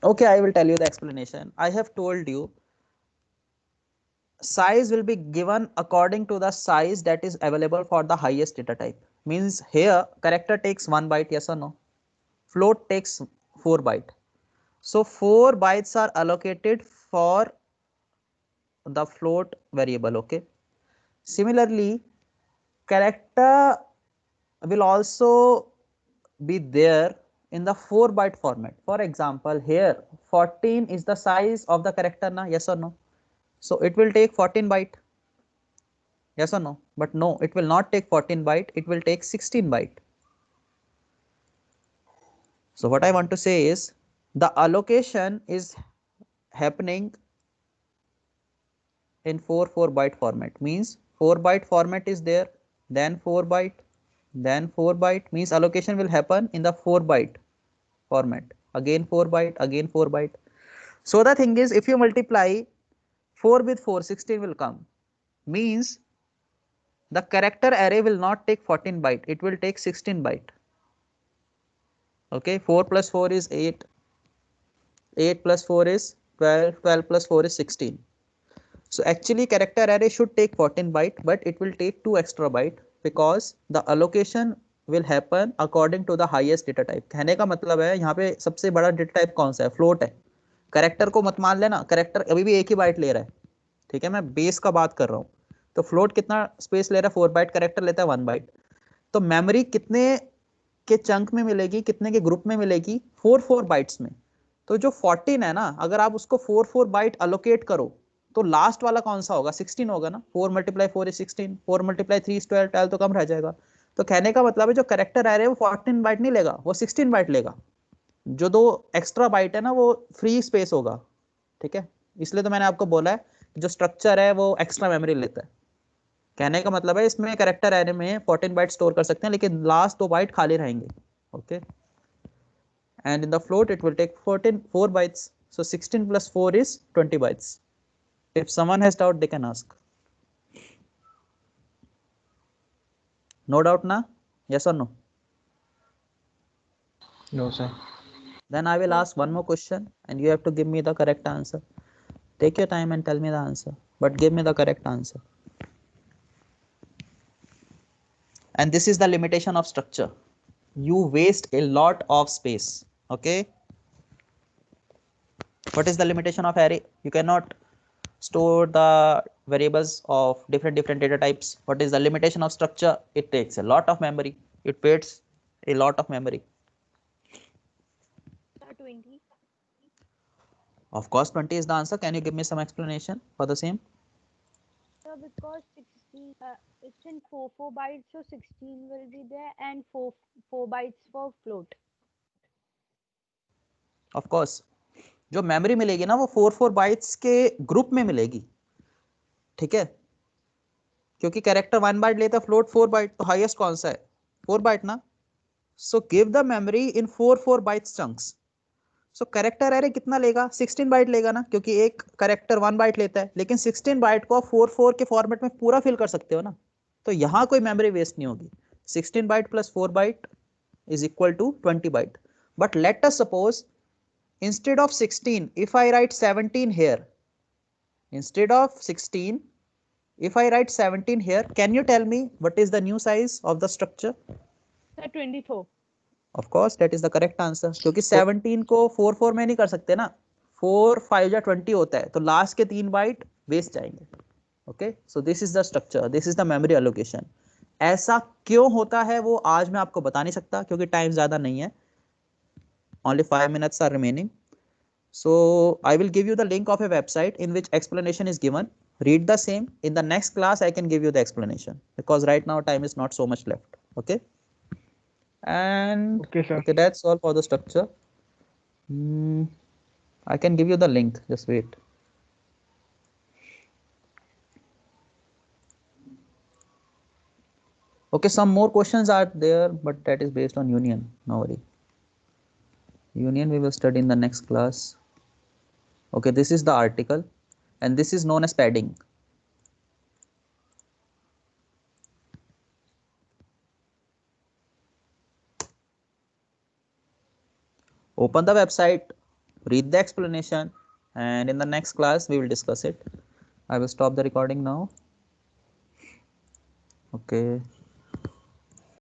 Okay, I will tell you the explanation. I have told you size will be given according to the size that is available for the highest data type. Means here character takes 1 byte, yes or no? Float takes 4 byte. So 4 bytes are allocated for the float variable. Okay. Similarly, character will also be there in the 4 byte format. For example, here 14 is the size of the character, na? Yes or no? So it will take 14 byte. Yes or no? But no, it will not take 14 byte. It will take 16 byte. So what I want to say is the allocation is happening in 4 byte format. Means 4 byte format is there, then 4 byte, then 4 byte. Means allocation will happen in the 4 byte format. Again 4 byte, again 4 byte. So the thing is, if you multiply 4 with 4, 16 will come. Means the character array will not take 14 byte, it will take 16 byte. Okay, 4 plus 4 is 8, 8 plus 4 is 12, 12 plus 4 is 16. So actually character array should take 14 byte, but it will take 2 extra byte because the allocation will happen according to the highest data type. कहने का मतलब है यहाँ पे सबसे बड़ा data type कौन सा है? Float है. कैरेक्टर को मत मान लेना, कैरेक्टर अभी भी एक ही बाइट ले रहा है. ठीक है, मैं बेस का बात कर रहा हूँ. तो फ्लोट कितना स्पेस ले रहा है? 4 बाइट. कैरेक्टर लेता है 1 बाइट. तो मेमोरी कितने के चंक में मिलेगी, कितने के ग्रुप में मिलेगी? 4 बाइट्स में. तो जो 14 है ना, अगर आप उसको 4 बाइट अलोकेट करो तो लास्ट वाला कौन सा होगा? 16 होगा ना. 4 × 4 is 16, 4 × 3 is 12, 12 तो कम रह जाएगा. तो कहने का मतलब है जो कैरेक्टर आ रहे हैं वो 14 बाइट नहीं लेगा, वो 16 बाइट लेगा. जो 2 एक्स्ट्रा बाइट है ना वो फ्री स्पेस होगा. ठीक है, इसलिए तो मैंने आपको बोला है जो स्ट्रक्चर है वो एक्स्ट्रा मेमोरी लेता है। कहने का मतलब है इसमें कैरेक्टर एरे में 14 बाइट स्टोर कर सकते हैं, लेकिन लास्ट 2 बाइट खाली रहेंगे। Okay, and in the float it will take 4 bytes, so 16 plus 4 is 20 bytes. If someone has doubt, they can ask. No doubt na? Yes or no? No, sir. Then I will ask one more question and you have to give me the correct answer. Take your time and tell me the answer, but give me the correct answer. And this is the limitation of structure. You waste a lot of space. Okay. What is the limitation of array? You cannot store the variables of different data types. What is the limitation of structure? It takes a lot of memory. It waits a lot of memory. 20. Of course 20 is the answer. Can you give me some explanation for the same? So because 16 it's in 4 bytes, so 16 will be there and 4 bytes for float. Of course, जो memory मिलेगी ना वो 4 bytes के group में मिलेगी, ठीक है, क्योंकि कैरेक्टर 1 बाइट लेता है, फ्लोट 4 बाइट, तो हाईएस्ट कौन सा है? 4 बाइट ना। So give the memory in 4 bytes chunks. So character array कितना लेगा? 16 बाइट लेगा ना, क्योंकि एक कैरेक्टर 1 बाइट लेता है, लेकिन 16 बाइट को आप 4 के फॉर्मेट में पूरा फिल कर सकते हो ना, तो यहाँ कोई मेमोरी वेस्ट नहीं होगी। 16 byte plus 4 byte is equal to 20 byte. But let us suppose instead of 16, if I write 17 here, instead of 16, if I write 17 here, can you tell me what is the new size of the structure? 24. Of course, that is the correct answer. क्योंकि 17 को 4 में नहीं कर सकते ना, 4 5 या 20 होता है, तो लास्ट के 3 बाइट वेस्ट जाएंगे। Okay, so this is the structure, this is the memory allocation. ऐसा क्यों होता है वो आज मैं आपको बता नहीं सकता, क्योंकि टाइम ज्यादा नहीं है, only 5 minutes are remaining. So I will give you the link of a website in which explanation is given. Read the same. In the next class I can give you the explanation, because right now time is not so much left. Okay, and Okay, sir. Okay, that's all for the structure. I can give you the link, just wait. Okay, some more questions are there, but that is based on union. No worry. Union we will study in the next class. Okay, this is the article and this is known as padding. Open the website, read the explanation, and in the next class we will discuss it. I will stop the recording now. Okay.